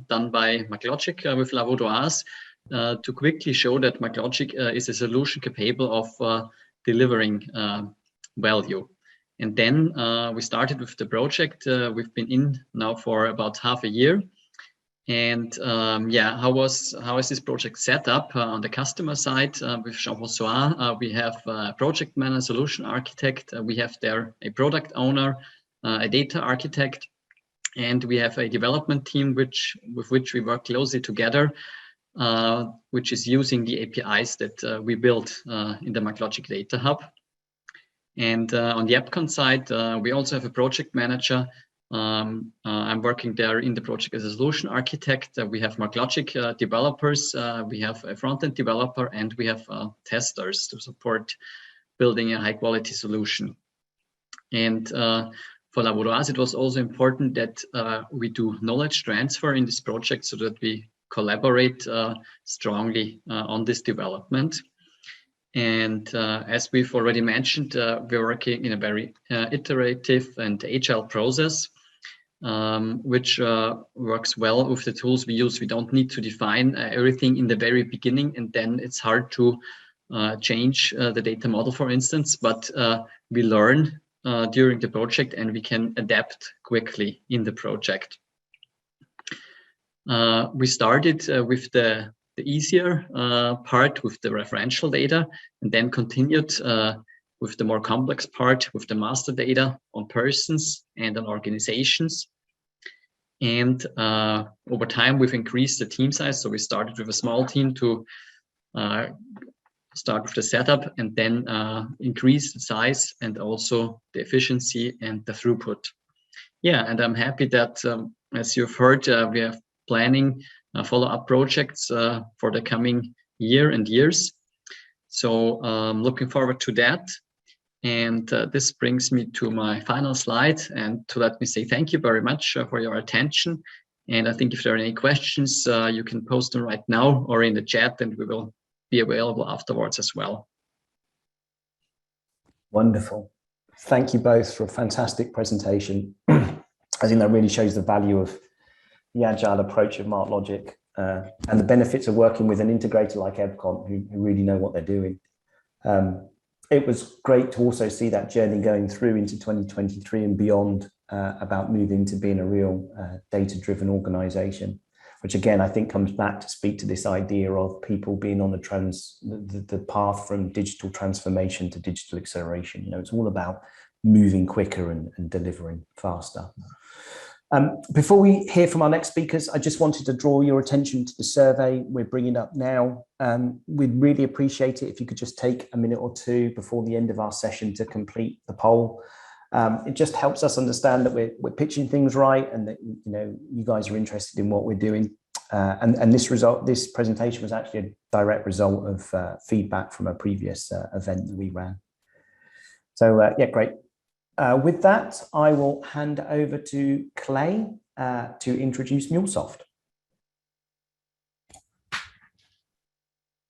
done by MarkLogic with La Vaudoise to quickly show that MarkLogic is a solution capable of delivering value. And then we started with the project. We've been in now for about half a year. And yeah, how is this project set up on the customer side? With Jean-François, we have a project manager, solution architect. We have there a product owner, a data architect, and we have a development team with which we work closely together, which is using the APIs that we built in the MarkLogic Data Hub. And on the EBCONT side, we also have a project manager. I'm working there in the project as a solution architect. We have MarkLogic developers, we have a front-end developer, and we have testers to support building a high-quality solution. And for La Vaudoise, it was also important that we do knowledge transfer in this project so that we collaborate strongly on this development. And as we've already mentioned, we're working in a very iterative and agile process, which works well with the tools we use. We don't need to define everything in the very beginning, and then it's hard to change the data model, for instance, but we learn during the project and we can adapt quickly in the project. We started with the the easier part with the referential data, and then continued with the more complex part with the master data on persons and on organizations. And over time, we've increased the team size. So we started with a small team to start with the setup, and then increase the size and also the efficiency and the throughput. Yeah, and I'm happy that, as you've heard, we are planning follow-up projects for the coming year and years. So looking forward to that. And this brings me to my final slide, and to let me say thank you very much for your attention. And I think if there are any questions, you can post them right now or in the chat, and we will be available afterwards as well. Wonderful. Thank you both for a fantastic presentation. I think that really shows the value of the agile approach of MarkLogic and the benefits of working with an integrator like EBCONT who really know what they're doing. It was great to also see that journey going through into 2023 and beyond about moving to being a real data-driven organization, which again, I think comes back to speak to this idea of people being on the path from digital transformation to digital acceleration. You know, it's all about moving quicker and delivering faster. Before we hear from our next speakers, I just wanted to draw your attention to the survey we're bringing up now. We'd really appreciate it if you could just take a minute or two before the end of our session to complete the poll. It just helps us understand that we're pitching things right, and that you guys are interested in what we're doing. And this presentation was actually a direct result of feedback from a previous event that we ran. So yeah, great. With that, I will hand over to Clay to introduce Mulesoft.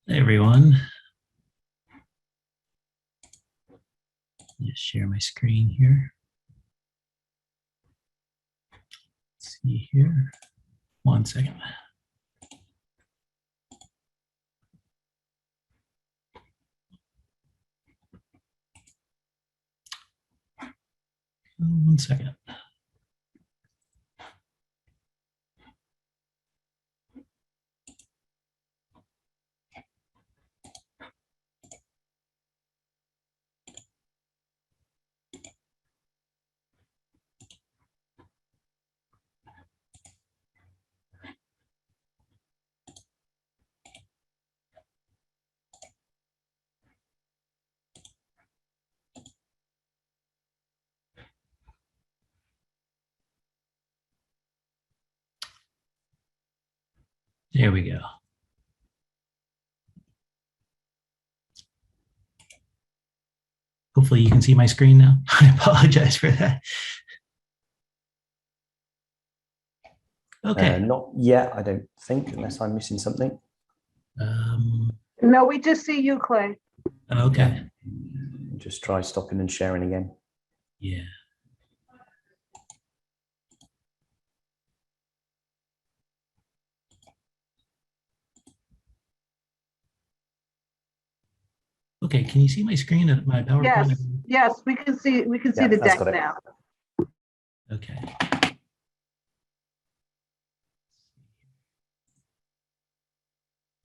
Hey everyone. Just share my screen here. Let's see here. 1 second. One second. There we go. Hopefully you can see my screen now. I apologize for that. Okay. Not yet, I don't think, unless I'm missing something. No, we just see you, Clay. Okay. Just try stopping and sharing again. Yeah. Okay, can you see my screen at my PowerPoint? Yes, yes, we can see the deck now. Okay.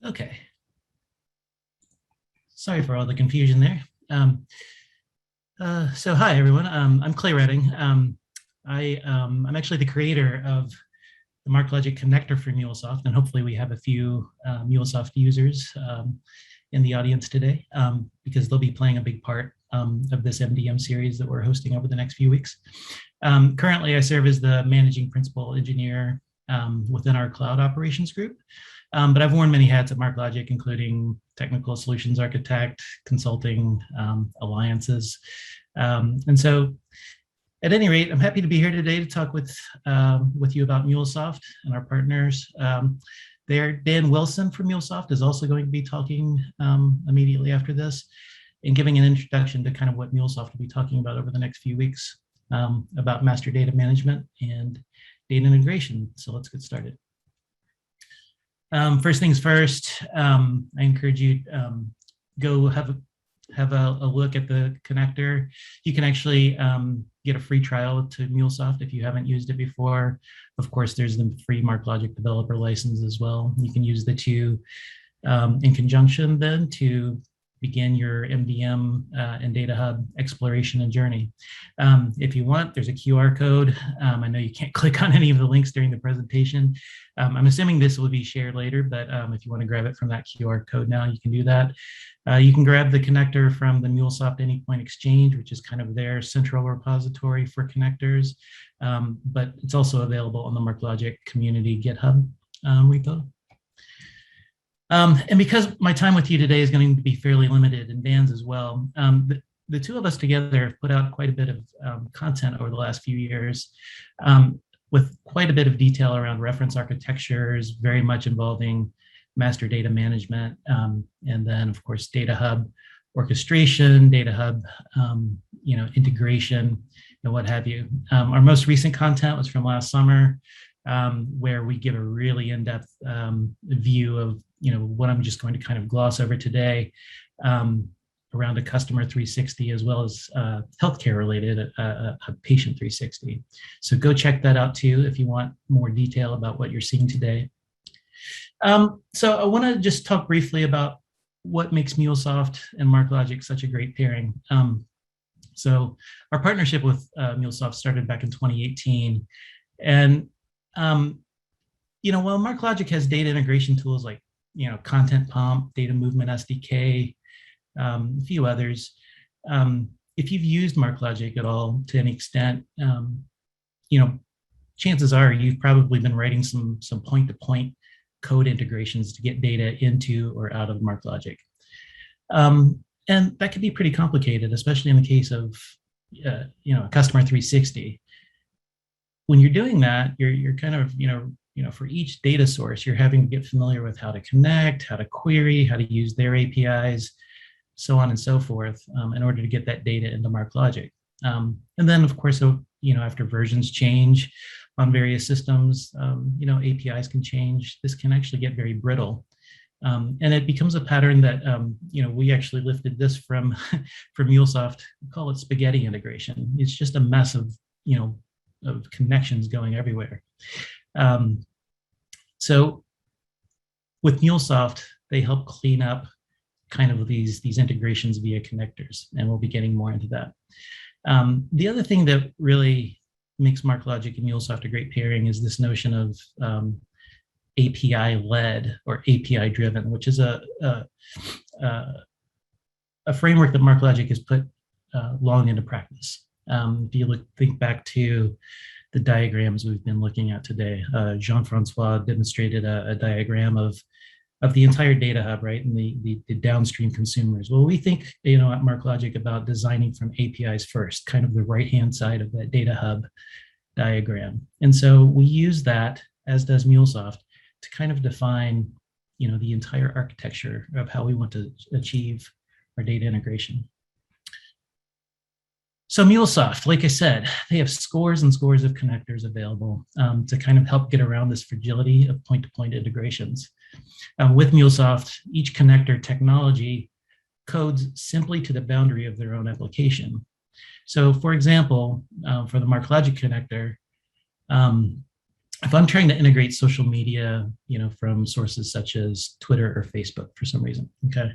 Okay. Sorry for all the confusion there. So hi everyone, I'm Clay Redding. I'm actually the creator of the MarkLogic connector for Mulesoft, and hopefully we have a few Mulesoft users in the audience today, because they'll be playing a big part of this MDM series that we're hosting over the next few weeks. Currently, I serve as the managing principal engineer within our cloud operations group, but I've worn many hats at MarkLogic, including technical solutions architect, consulting, alliances. And so at any rate, I'm happy to be here today to talk with you about Mulesoft and our partners. Dan Wilson from Mulesoft is also going to be talking immediately after this and giving an introduction to kind of what Mulesoft will be talking about over the next few weeks about master data management and data integration. So let's get started. First things first, I encourage you go have a look at the connector. You can actually get a free trial to Mulesoft if you haven't used it before. Of course, there's the free MarkLogic developer license as well. You can use the two in conjunction then to begin your MDM and Data Hub exploration and journey. If you want, there's a QR code. I know you can't click on any of the links during the presentation. I'm assuming this will be shared later, but if you want to grab it from that QR code now, you can do that. You can grab the connector from the Mulesoft Anypoint Exchange, which is kind of their central repository for connectors, but it's also available on the MarkLogic community GitHub repo. And because my time with you today is going to be fairly limited, and Dan's as well, the two of us together have put out quite a bit of content over the last few years with quite a bit of detail around reference architectures, very much involving master data management, and then of course Data Hub orchestration, Data Hub integration, and what have you. Our most recent content was from last summer, where we give a really in-depth view of what I'm just going to kind of gloss over today around a customer 360 as well as healthcare related, a patient 360. So go check that out too if you want more detail about what you're seeing today. So I want to just talk briefly about what makes Mulesoft and MarkLogic such a great pairing. So our partnership with Mulesoft started back in 2018, and while MarkLogic has data integration tools like Content Pump, Data Movement SDK, a few others, if you've used MarkLogic at all to any extent, chances are you've probably been writing some point-to-point code integrations to get data into or out of MarkLogic. And that can be pretty complicated, especially in the case of a customer 360. When you're doing that, you're kind of, for each data source, you're having to get familiar with how to connect, how to query, how to use their APIs, so on and so forth, in order to get that data into MarkLogic. And then, of course, after versions change on various systems, APIs can change. This can actually get very brittle. And it becomes a pattern that, we actually lifted this from Mulesoft. We call it spaghetti integration. It's just a mess of connections going everywhere. So with Mulesoft, they help clean up kind of these integrations via connectors, and we'll be getting more into that. The other thing that really makes MarkLogic and Mulesoft a great pairing is this notion of API-led or API-driven, which is a framework that MarkLogic has put long into practice. If you think back to the diagrams we've been looking at today, Jean-Francois demonstrated a diagram of the entire data hub, right, and the downstream consumers. Well, we think, at MarkLogic about designing from APIs first, kind of the right-hand side of that data hub diagram. And so we use that, as does Mulesoft, to kind of define, the entire architecture of how we want to achieve our data integration. So Mulesoft, like I said, they have scores and scores of connectors available to kind of help get around this fragility of point-to-point integrations. With Mulesoft, each connector technology codes simply to the boundary of their own application. So for example, for the MarkLogic connector, if I'm trying to integrate social media, from sources such as Twitter or Facebook for some reason, okay,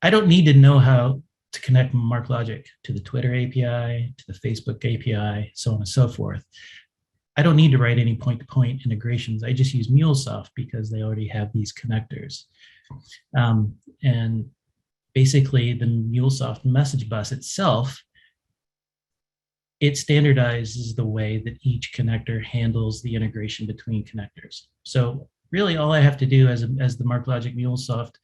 I don't need to know how to connect MarkLogic to the Twitter API, to the Facebook API, so on and so forth. I don't need to write any point-to-point integrations. I just use Mulesoft because they already have these connectors. And basically the Mulesoft message bus itself, it standardizes the way that each connector handles the integration between connectors. So really all I have to do as the MarkLogic Mulesoft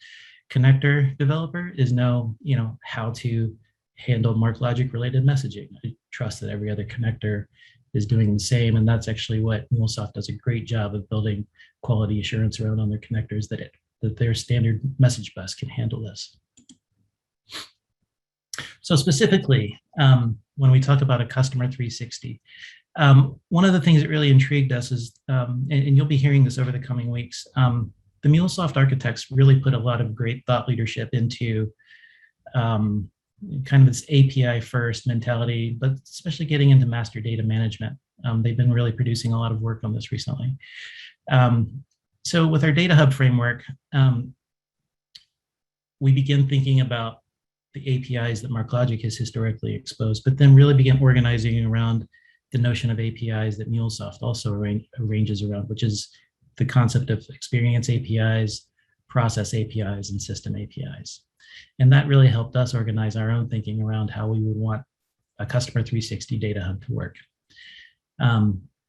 connector developer is know, how to handle MarkLogic related messaging. I trust that every other connector is doing the same, and that's actually what Mulesoft does a great job of building quality assurance around on their connectors, that their standard message bus can handle this. So specifically, when we talk about a customer 360, one of the things that really intrigued us is, and you'll be hearing this over the coming weeks, the Mulesoft architects really put a lot of great thought leadership into kind of this API first mentality, but especially getting into master data management. They've been really producing a lot of work on this recently. So with our data hub framework, we begin thinking about the APIs that MarkLogic has historically exposed, but then really begin organizing around the notion of APIs that Mulesoft also arranges around, which is the concept of experience APIs, process APIs, and system APIs. And that really helped us organize our own thinking around how we would want a customer 360 data hub to work.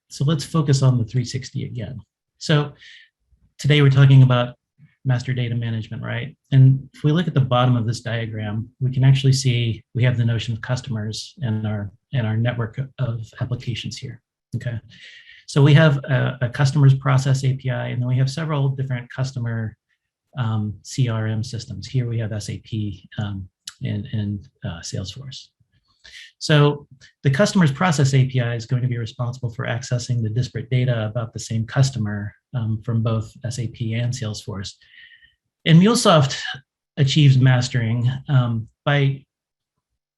So let's focus on the 360 again. So today we're talking about master data management, right? And if we look at the bottom of this diagram, we can actually see we have the notion of customers and our network of applications here, okay? So we have a customer's process API, and then we have several different customer CRM systems. Here we have SAP and Salesforce. So the customer's process API is going to be responsible for accessing the disparate data about the same customer from both SAP and Salesforce. And Mulesoft achieves mastering by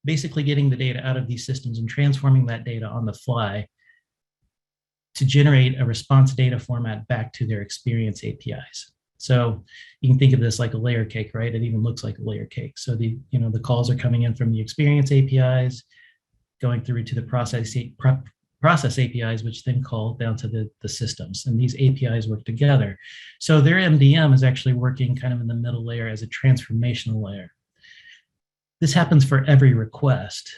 basically getting the data out of these systems and transforming that data on the fly to generate a response data format back to their experience APIs. So you can think of this like a layer cake, right? It even looks like a layer cake. So the calls are coming in from the experience APIs, going through to the process APIs, which then call down to the systems. And these APIs work together. So their MDM is actually working kind of in the middle layer as a transformational layer. This happens for every request.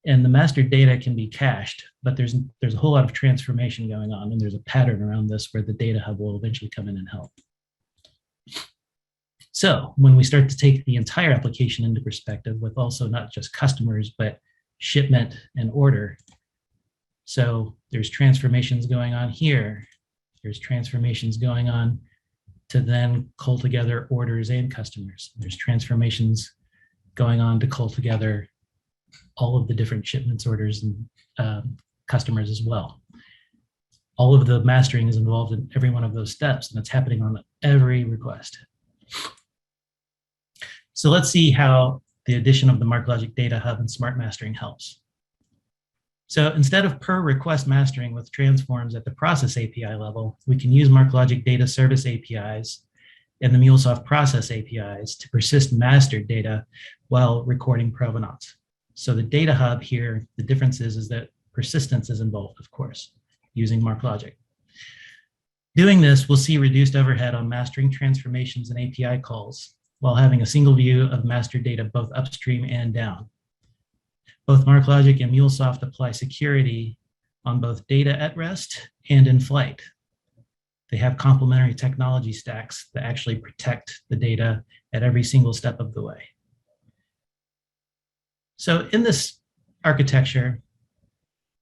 And the master data can be cached, but there's a whole lot of transformation going on, and there's a pattern around this where the data hub will eventually come in and help. So when we start to take the entire application into perspective with also not just customers, but shipment and order. So there's transformations going on here. There's transformations going on to then cull together orders and customers. There's transformations going on to cull together all of the different shipments, orders, and customers as well. All of the mastering is involved in every one of those steps, and it's happening on every request. So let's see how the addition of the MarkLogic Data Hub and Smart Mastering helps. So instead of per request mastering with transforms at the process API level, we can use MarkLogic Data Service APIs and the Mulesoft Process APIs to persist mastered data while recording provenance. So the Data Hub here, the difference is that persistence is involved, of course, using MarkLogic. Doing this, we'll see reduced overhead on mastering transformations and API calls while having a single view of master data both upstream and down. Both MarkLogic and Mulesoft apply security on both data at rest and in flight. They have complementary technology stacks that actually protect the data at every single step of the way. So in this architecture,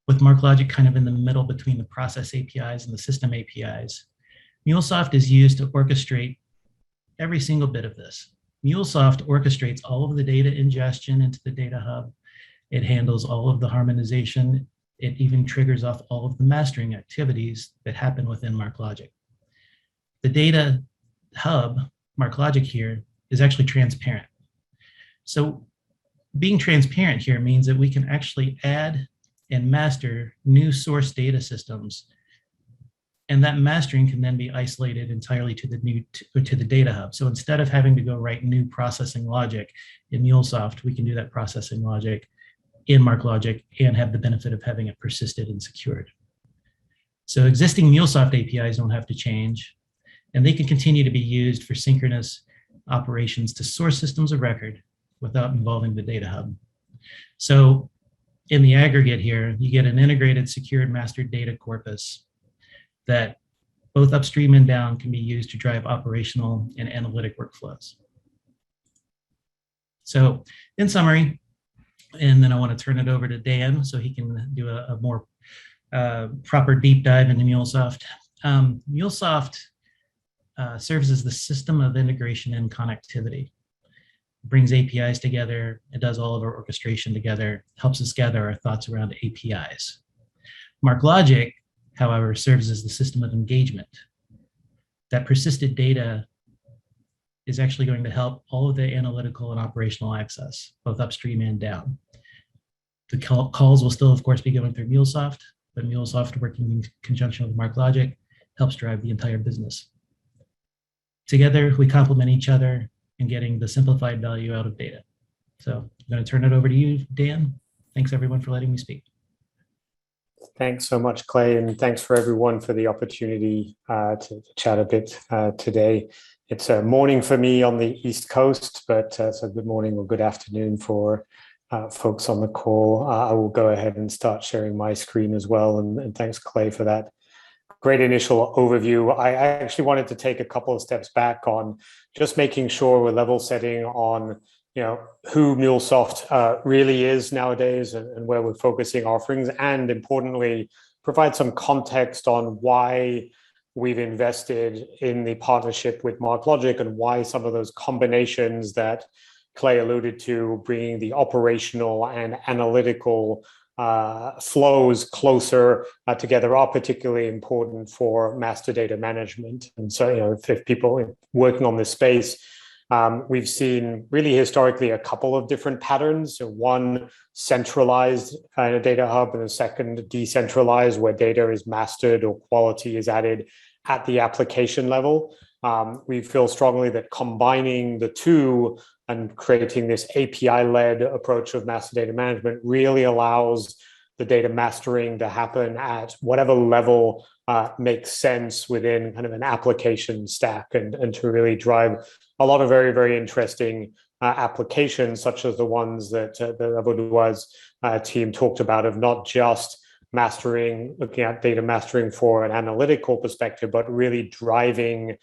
with MarkLogic kind of in the middle between the process APIs and the system APIs, Mulesoft is used to orchestrate every single bit of this. Mulesoft orchestrates all of the data ingestion into the data hub. It handles all of the harmonization. It even triggers off all of the mastering activities that happen within MarkLogic. The data hub, MarkLogic here, is actually transparent. So being transparent here means that we can actually add and master new source data systems, and that mastering can then be isolated entirely to the data hub. So instead of having to go write new processing logic in MuleSoft, we can do that processing logic in MarkLogic and have the benefit of having it persisted and secured. So existing MuleSoft APIs don't have to change, and they can continue to be used for synchronous operations to source systems of record without involving the data hub. So in the aggregate here, you get an integrated secured master data corpus that both upstream and down can be used to drive operational and analytic workflows. So in summary, and then I want to turn it over to Dan so he can do a more proper deep dive into MuleSoft. MuleSoft serves as the system of integration and connectivity. It brings APIs together, it does all of our orchestration together, helps us gather our thoughts around APIs. MarkLogic, however, serves as the system of engagement. That persisted data is actually going to help all of the analytical and operational access, both upstream and down. The calls will still, of course, be going through Mulesoft, but Mulesoft, working in conjunction with MarkLogic, helps drive the entire business. Together, we complement each other in getting the simplified value out of data. So I'm going to turn it over to you, Dan. Thanks, everyone, for letting me speak. Thanks so much, Clay, and thanks for everyone for the opportunity to chat a bit today. It's a morning for me on the East Coast, but so good morning or good afternoon for folks on the call. I will go ahead and start sharing my screen as well, and thanks, Clay, for that great initial overview. I actually wanted to take a couple of steps back on just making sure we're level setting on who Mulesoft really is nowadays and where we're focusing offerings, and importantly, provide some context on why we've invested in the partnership with MarkLogic and why some of those combinations that Clay alluded to, bringing the operational and analytical flows closer together, are particularly important for master data management. And so, if people working on this space, we've seen really historically a couple of different patterns. So one centralized in a data hub, and a second decentralized, where data is mastered or quality is added at the application level. We feel strongly that combining the two and creating this API-led approach of master data management really allows the data mastering to happen at whatever level makes sense within kind of an application stack, and to really drive a lot of very, very interesting applications, such as the ones that the Vaudoise team talked about, of not just looking at data mastering for an analytical perspective, but really driving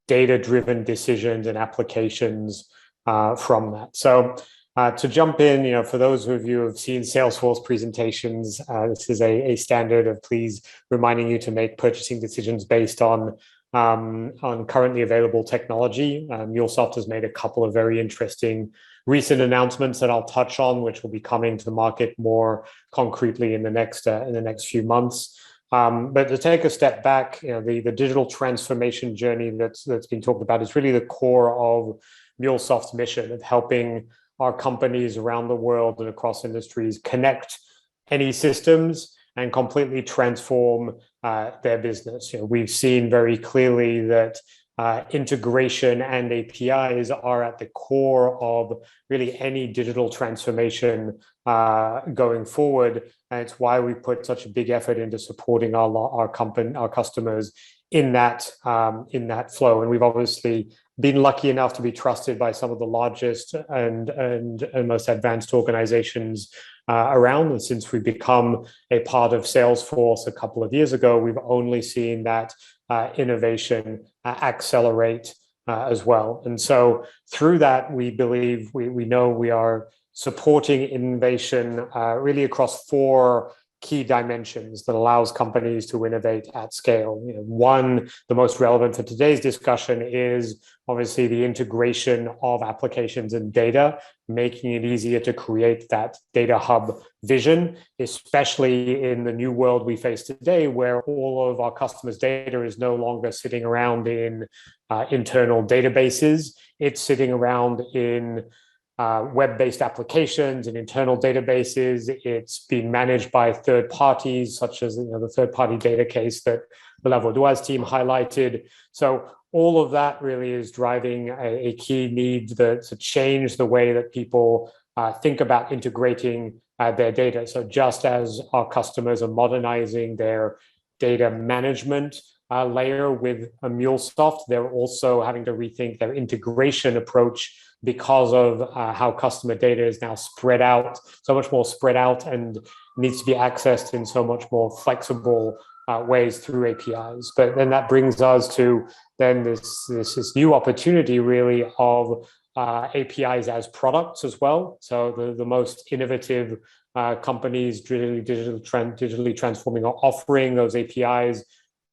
data-driven decisions and applications from that. So to jump in, for those of you who have seen Salesforce presentations, this is a standard of please reminding you to make purchasing decisions based on currently available technology. Mulesoft has made a couple of very interesting recent announcements that I'll touch on, which will be coming to the market more concretely in the next few months. But to take a step back, the digital transformation journey that's been talked about is really the core of Mulesoft's mission of helping our companies around the world and across industries connect any systems and completely transform their business. We've seen very clearly that integration and APIs are at the core of really any digital transformation going forward, and it's why we put such a big effort into supporting our customers in that flow. And we've obviously been lucky enough to be trusted by some of the largest and most advanced organizations around. And since we've become a part of Salesforce a couple of years ago, we've only seen that innovation accelerate as well. And so through that, we believe, we know we are supporting innovation really across four key dimensions that allows companies to innovate at scale. One, the most relevant for today's discussion, is obviously the integration of applications and data, making it easier to create that data hub vision, especially in the new world we face today, where all of our customers' data is no longer sitting around in internal databases. It's sitting around in web-based applications and internal databases. It's being managed by third parties, such as the third-party data case that the Vaudoise team highlighted. So all of that really is driving a key need to change the way that people think about integrating their data. So just as our customers are modernizing their data management layer with Mulesoft, they're also having to rethink their integration approach because of how customer data is now spread out, so much more spread out, and needs to be accessed in so much more flexible ways through APIs. But then that brings us to then this new opportunity really of APIs as products as well. So the most innovative companies digitally transforming are offering those APIs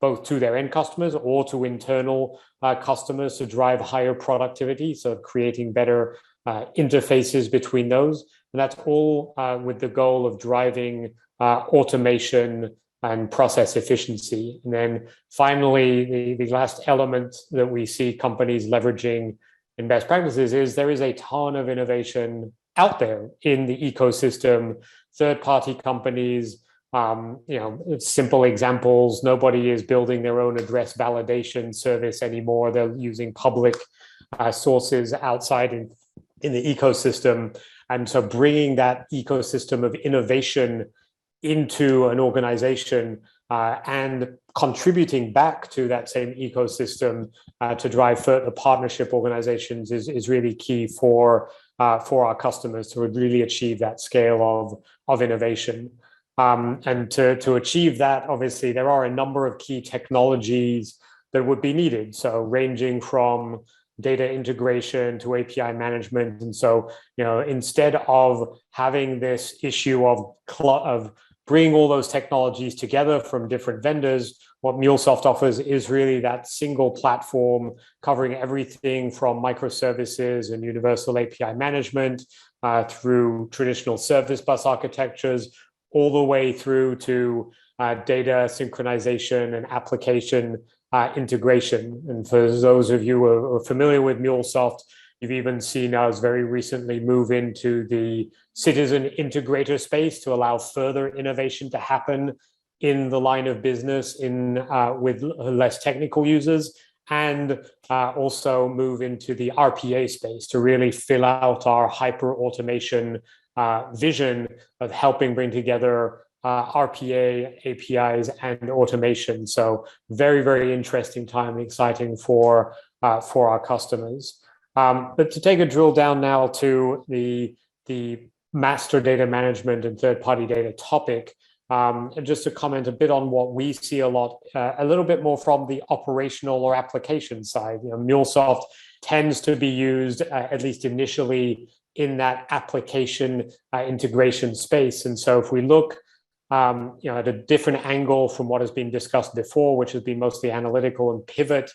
both to their end customers or to internal customers to drive higher productivity, so creating better interfaces between those. And that's all with the goal of driving automation and process efficiency. And then finally, the last element that we see companies leveraging in best practices is there is a ton of innovation out there in the ecosystem, third-party companies, simple examples. Nobody is building their own address validation service anymore. They're using public sources outside in the ecosystem. And so bringing that ecosystem of innovation into an organization and contributing back to that same ecosystem to drive further partnership organizations is really key for our customers to really achieve that scale of innovation. And to achieve that, obviously, there are a number of key technologies that would be needed. So ranging from data integration to API management. And so, instead of having this issue of bringing all those technologies together from different vendors, what Mulesoft offers is really that single platform covering everything from microservices and universal API management through traditional service bus architectures, all the way through to data synchronization and application integration. And for those of you who are familiar with Mulesoft, you've even seen us very recently move into the citizen integrator space to allow further innovation to happen in the line of business with less technical users, and also move into the RPA space to really fill out our hyper automation vision of helping bring together RPA, APIs, and automation. So very, very interesting time, exciting for our customers. But to take a drill down now to the master data management and third-party data topic, and just to comment a bit on what we see a little bit more from the operational or application side. Mulesoft tends to be used, at least initially, in that application integration space. And so if we look at a different angle from what has been discussed before, which has been mostly analytical, and pivot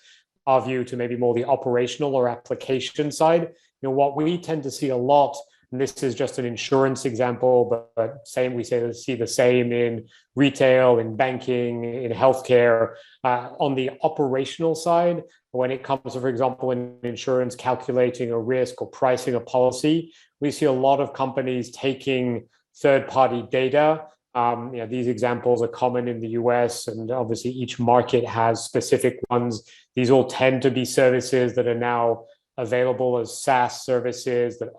our view to maybe more the operational or application side, what we tend to see a lot, and this is just an insurance example, but we see the same in retail, in banking, in healthcare, on the operational side, when it comes to, for example, in insurance, calculating a risk or pricing a policy, we see a lot of companies taking third-party data. These examples are common in the US, and obviously each market has specific ones. These all tend to be services that are now available as SaaS services that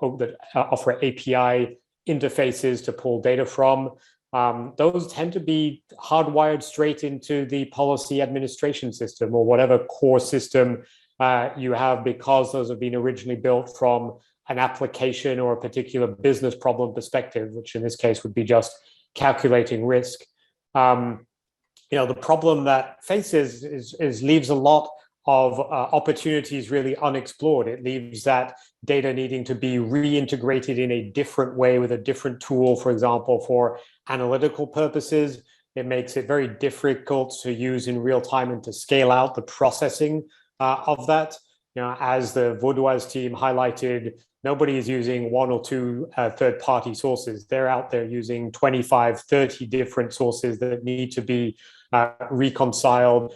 offer API interfaces to pull data from. Those tend to be hardwired straight into the policy administration system or whatever core system you have, because those have been originally built from an application or a particular business problem perspective, which in this case would be just calculating risk. The problem that faces is leaves a lot of opportunities really unexplored. It leaves that data needing to be reintegrated in a different way with a different tool, for example, for analytical purposes. It makes it very difficult to use in real time and to scale out the processing of that. As the Vaudoise team highlighted, nobody is using one or two third-party sources. They're out there using 25, 30 different sources that need to be reconciled,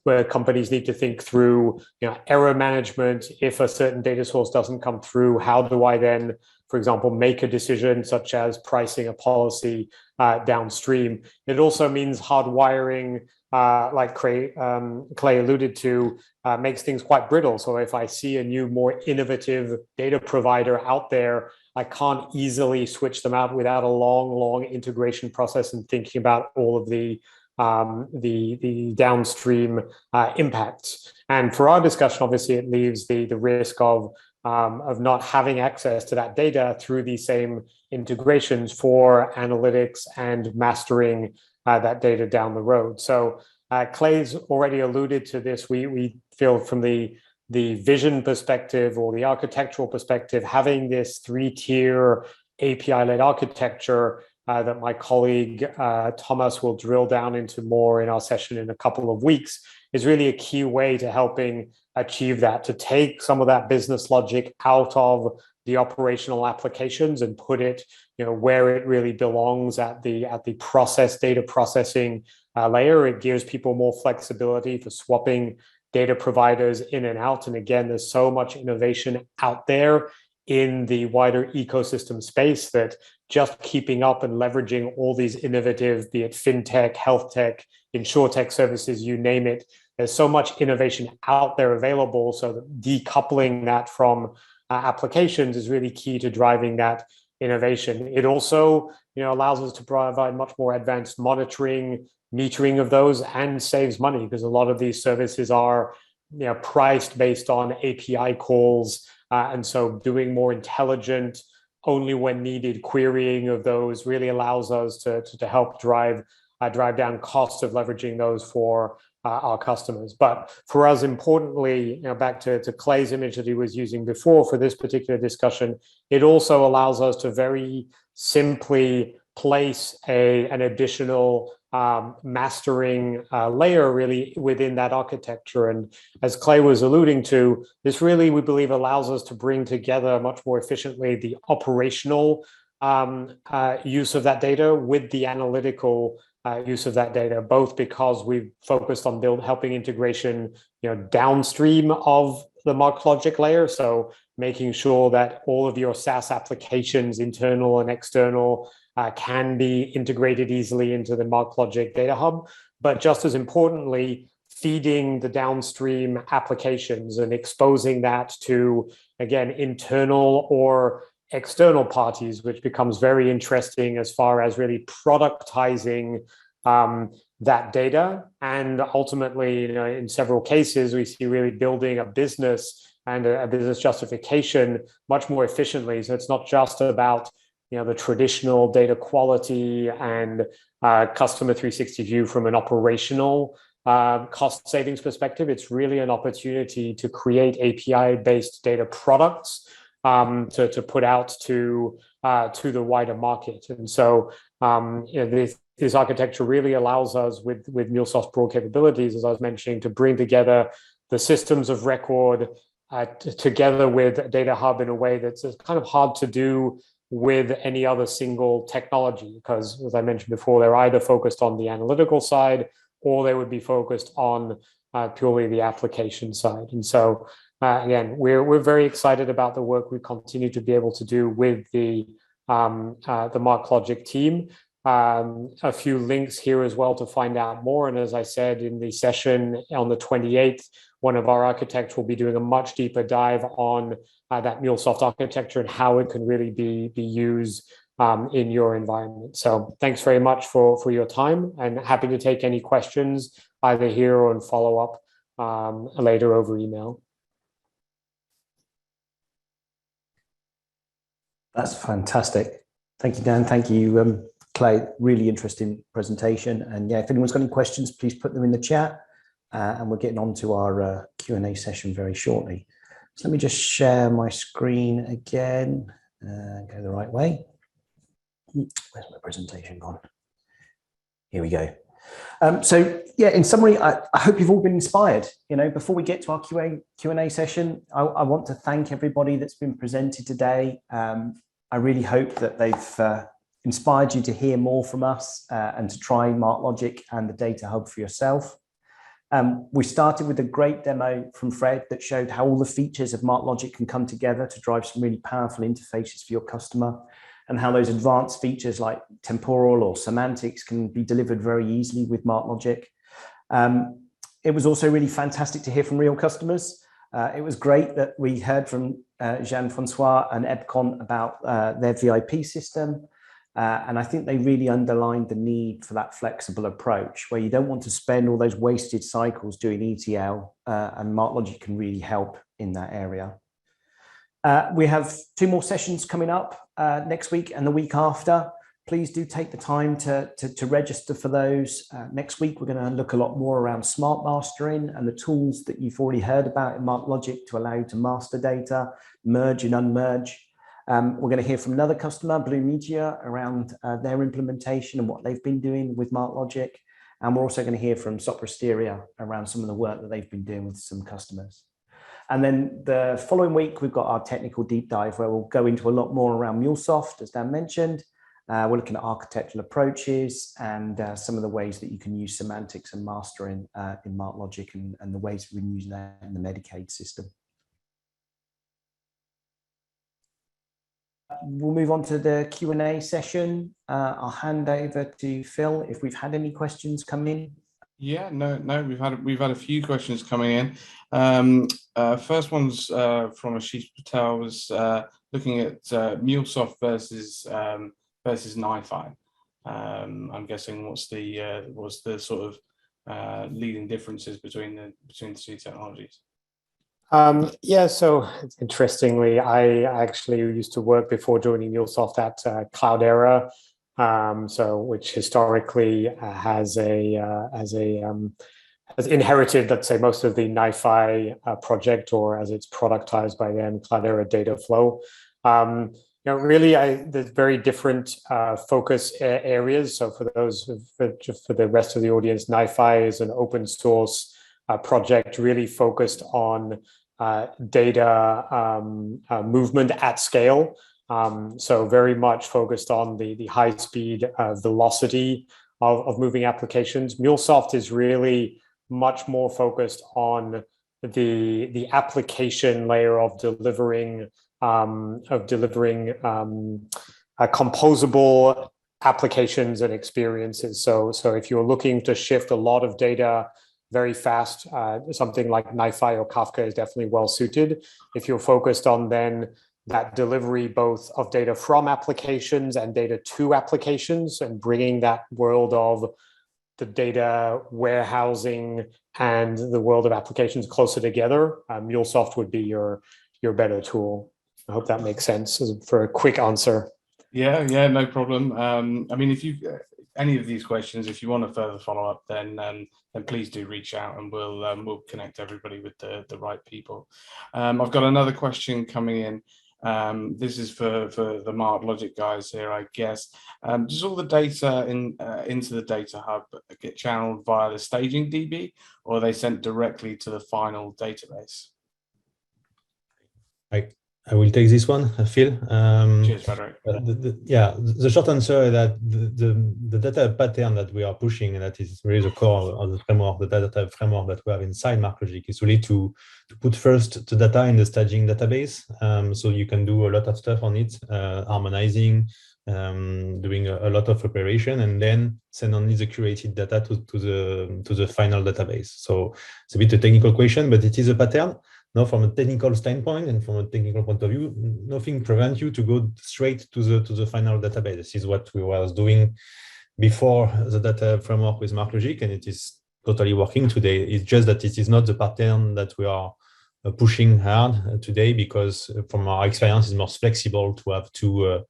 where companies need to think through error management. If a certain data source doesn't come through, how do I then, for example, make a decision such as pricing a policy downstream? It also means hardwiring, like Clay alluded to, makes things quite brittle. So if I see a new, more innovative data provider out there, I can't easily switch them out without a long integration process and thinking about all of the downstream impacts. And for our discussion, obviously, it leaves the risk of not having access to that data through these same integrations for analytics and mastering that data down the road. So Clay's already alluded to this. We feel from the vision perspective or the architectural perspective, having this 3-tier API-led architecture that my colleague Thomas will drill down into more in our session in a couple of weeks is really a key way to helping achieve that, to take some of that business logic out of the operational applications and put it where it really belongs at the data processing layer. It gives people more flexibility for swapping data providers in and out. And again, there's so much innovation out there in the wider ecosystem space that just keeping up and leveraging all these innovative, be it fintech, health tech, insurtech services, you name it. There's so much innovation out there available. So that decoupling that from applications is really key to driving that innovation. It also, allows us to provide much more advanced monitoring, metering of those, and saves money because a lot of these services are, priced based on API calls, and so doing more intelligent, only when needed querying of those really allows us to help drive down costs of leveraging those for our customers. But for us, importantly, back to Clay's image that he was using before for this particular discussion, it also allows us to very simply place an additional mastering layer really within that architecture. And as Clay was alluding to, this really, we believe, allows us to bring together much more efficiently the operational use of that data with the analytical use of that data, both because we've focused on helping integration, downstream of the MarkLogic layer. So making sure that all of your SaaS applications, internal and external, can be integrated easily into the MarkLogic data hub. But just as importantly, feeding the downstream applications and exposing that to, again, internal or external parties, which becomes very interesting as far as really productizing that data. And ultimately, in several cases, we see really building a business and a business justification much more efficiently. So it's not just about the traditional data quality and customer 360 view from an operational cost savings perspective. It's really an opportunity to create API-based data products to put out to the wider market. And so this architecture really allows us with Mulesoft broad capabilities, as I was mentioning, to bring together the systems of record together with Data Hub in a way that's kind of hard to do with any other single technology, because as I mentioned before, they're either focused on the analytical side or they would be focused on purely the application side. And so again, we're very excited about the work we continue to be able to do with the MarkLogic team. A few links here as well to find out more. And as I said in the session on the 28th, one of our architects will be doing a much deeper dive on that Mulesoft architecture and how it can really be used in your environment. So thanks very much for your time, and happy to take any questions either here or in follow up later over email. That's fantastic. Thank you, Dan. Thank you, Clay. Really interesting presentation. And yeah, if anyone's got any questions, please put them in the chat. And we're getting on to our Q&A session very shortly. So let me just share my screen again. Go the right way. Where's my presentation gone? Here we go. So yeah, in summary, I hope you've all been inspired. Before we get to our Q&A session, I want to thank everybody that's been presented today. I really hope that they've inspired you to hear more from us and to try MarkLogic and the Data Hub for yourself. We started with a great demo from Fred that showed how all the features of MarkLogic can come together to drive some really powerful interfaces for your customer, and how those advanced features like temporal or semantics can be delivered very easily with MarkLogic. It was also really fantastic to hear from real customers. It was great that we heard from Jean-Francois and EBCONT about their VIP system. And I think they really underlined the need for that flexible approach where you don't want to spend all those wasted cycles doing ETL, and MarkLogic can really help in that area. We have 2 more sessions coming up next week and the week after. Please do take the time to register for those. Next week, we're going to look a lot more around smart mastering and the tools that you've already heard about in MarkLogic to allow you to master data, merge and unmerge. We're going to hear from another customer, Blue Media, around their implementation and what they've been doing with MarkLogic. And we're also going to hear from Soprasteria around some of the work that they've been doing with some customers. And then the following week, we've got our technical deep dive where we'll go into a lot more around MuleSoft, as Dan mentioned, We're looking at architectural approaches and some of the ways that you can use semantics and mastering in MarkLogic and the ways we've been using that in the Medicaid system. We'll move on to the Q&A session. I'll hand over to Phil if we've had any questions come in. Yeah, no, we've had a few questions coming in. First one's from Ashish Patel, was looking at Mulesoft versus NiFi. I'm guessing what's the sort of leading differences between the two technologies? Yeah, so interestingly, I actually used to work before joining Mulesoft at Cloudera, which historically has inherited, let's say, most of the NiFi project, or as it's productized by them, Cloudera data flow. Really, there's very different focus areas. So for the rest of the audience, NiFi is an open source project really focused on data movement at scale. So very much focused on the high speed velocity of moving applications. Mulesoft is really much more focused on the application layer of delivering composable applications and experiences. So if you're looking to shift a lot of data very fast, something like NiFi or Kafka is definitely well suited. If you're focused on then that delivery both of data from applications and data to applications, and bringing that world of the data warehousing and the world of applications closer together, Mulesoft would be your better tool. I hope that makes sense for a quick answer. Yeah, no problem. I mean, if you any of these questions, if you want to further follow up, then please do reach out, and we'll connect everybody with the right people. I've got another question coming in. This is for the MarkLogic guys here, I guess. Does all the data into the data hub get channeled via the staging DB, or are they sent directly to the final database? I will take this one, Phil. Cheers, Frédéric. The short answer is that the data pattern that we are pushing, and that is really the core of the framework, the data type framework that we have inside MarkLogic, is really to put first the data in the staging database. So you can do a lot of stuff on it, harmonizing, doing a lot of operation, and then send only the curated data to the final database. So it's a bit a technical question, but it is a pattern. Now, from a technical standpoint and from a technical point of view, nothing prevents you to go straight to the final database. This is what we were doing before the data framework with MarkLogic, and it is totally working today. It's just that it is not the pattern that we are pushing hard today, because from our experience, it's more flexible to have to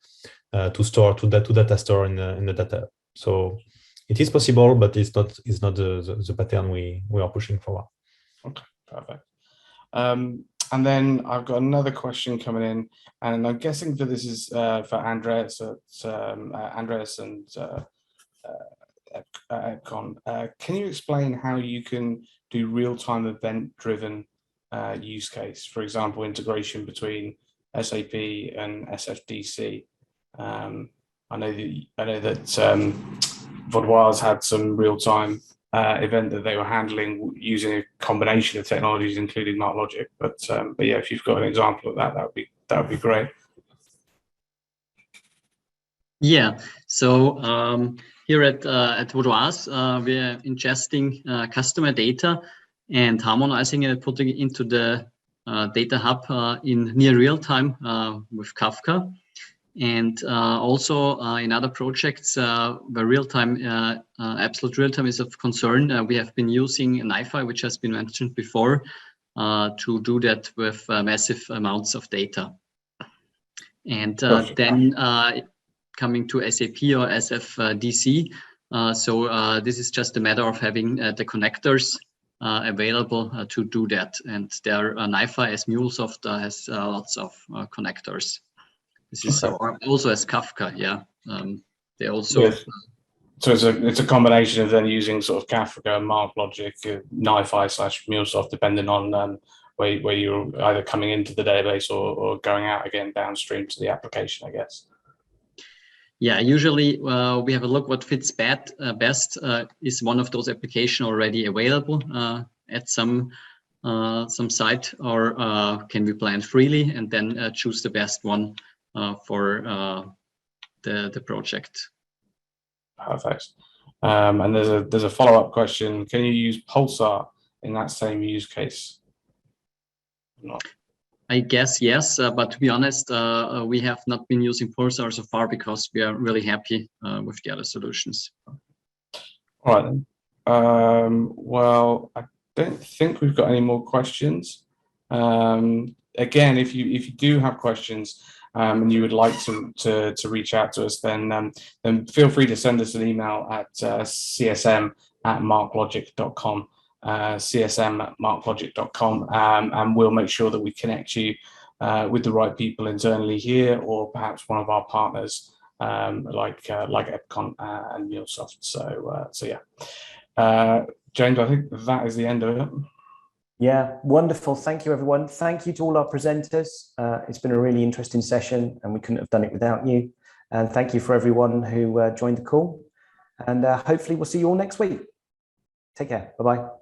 store to data store in the data. So it is possible, but it's not the pattern we are pushing forward. Okay, perfect. And then I've got another question coming in, and I'm guessing that this is for Andreas and EBCONT. Can you explain how you can do real-time event-driven use case? For example, integration between SAP and SFDC. I know that Vaudoise had some real-time event that they were handling using a combination of technologies, including MarkLogic. But yeah, if you've got an example of that, that would be great. Yeah. So here at Vaudoise, we're ingesting customer data and harmonizing it, putting it into the data hub in near real time with Kafka. And also in other projects where real-time, absolute real-time is of concern, we have been using NiFi, which has been mentioned before, to do that with massive amounts of data. And then coming to SAP or SFDC, so this is just a matter of having the connectors available to do that. And there, NiFi as Mulesoft has lots of connectors. This is also as Kafka, yeah. They also. Yes. So it's a combination of then using sort of Kafka, MarkLogic, NiFi / Mulesoft, depending on where you're either coming into the database or going out again downstream to the application, I guess. Yeah, usually we have a look what fits best. Is one of those applications already available at some site, or can we plan freely and then choose the best one for the project? Perfect. And there's a follow-up question. Can you use Pulsar in that same use case? Not. I guess yes, but to be honest, we have not been using Pulsar so far because we are really happy with the other solutions. All right then. Well, I don't think we've got any more questions. Again, if you do have questions and you would like to reach out to us, then feel free to send us an email at csm@marklogic.com. csm@marklogic.com, and we'll make sure that we connect you with the right people internally here, or perhaps one of our partners like EBCONT and Mulesoft. So yeah, James, I think that is the end of it. Yeah, wonderful. Thank you, everyone. Thank you to all our presenters. It's been a really interesting session, and we couldn't have done it without you. And thank you for everyone who joined the call. And hopefully we'll see you all next week. Take care. Bye-bye.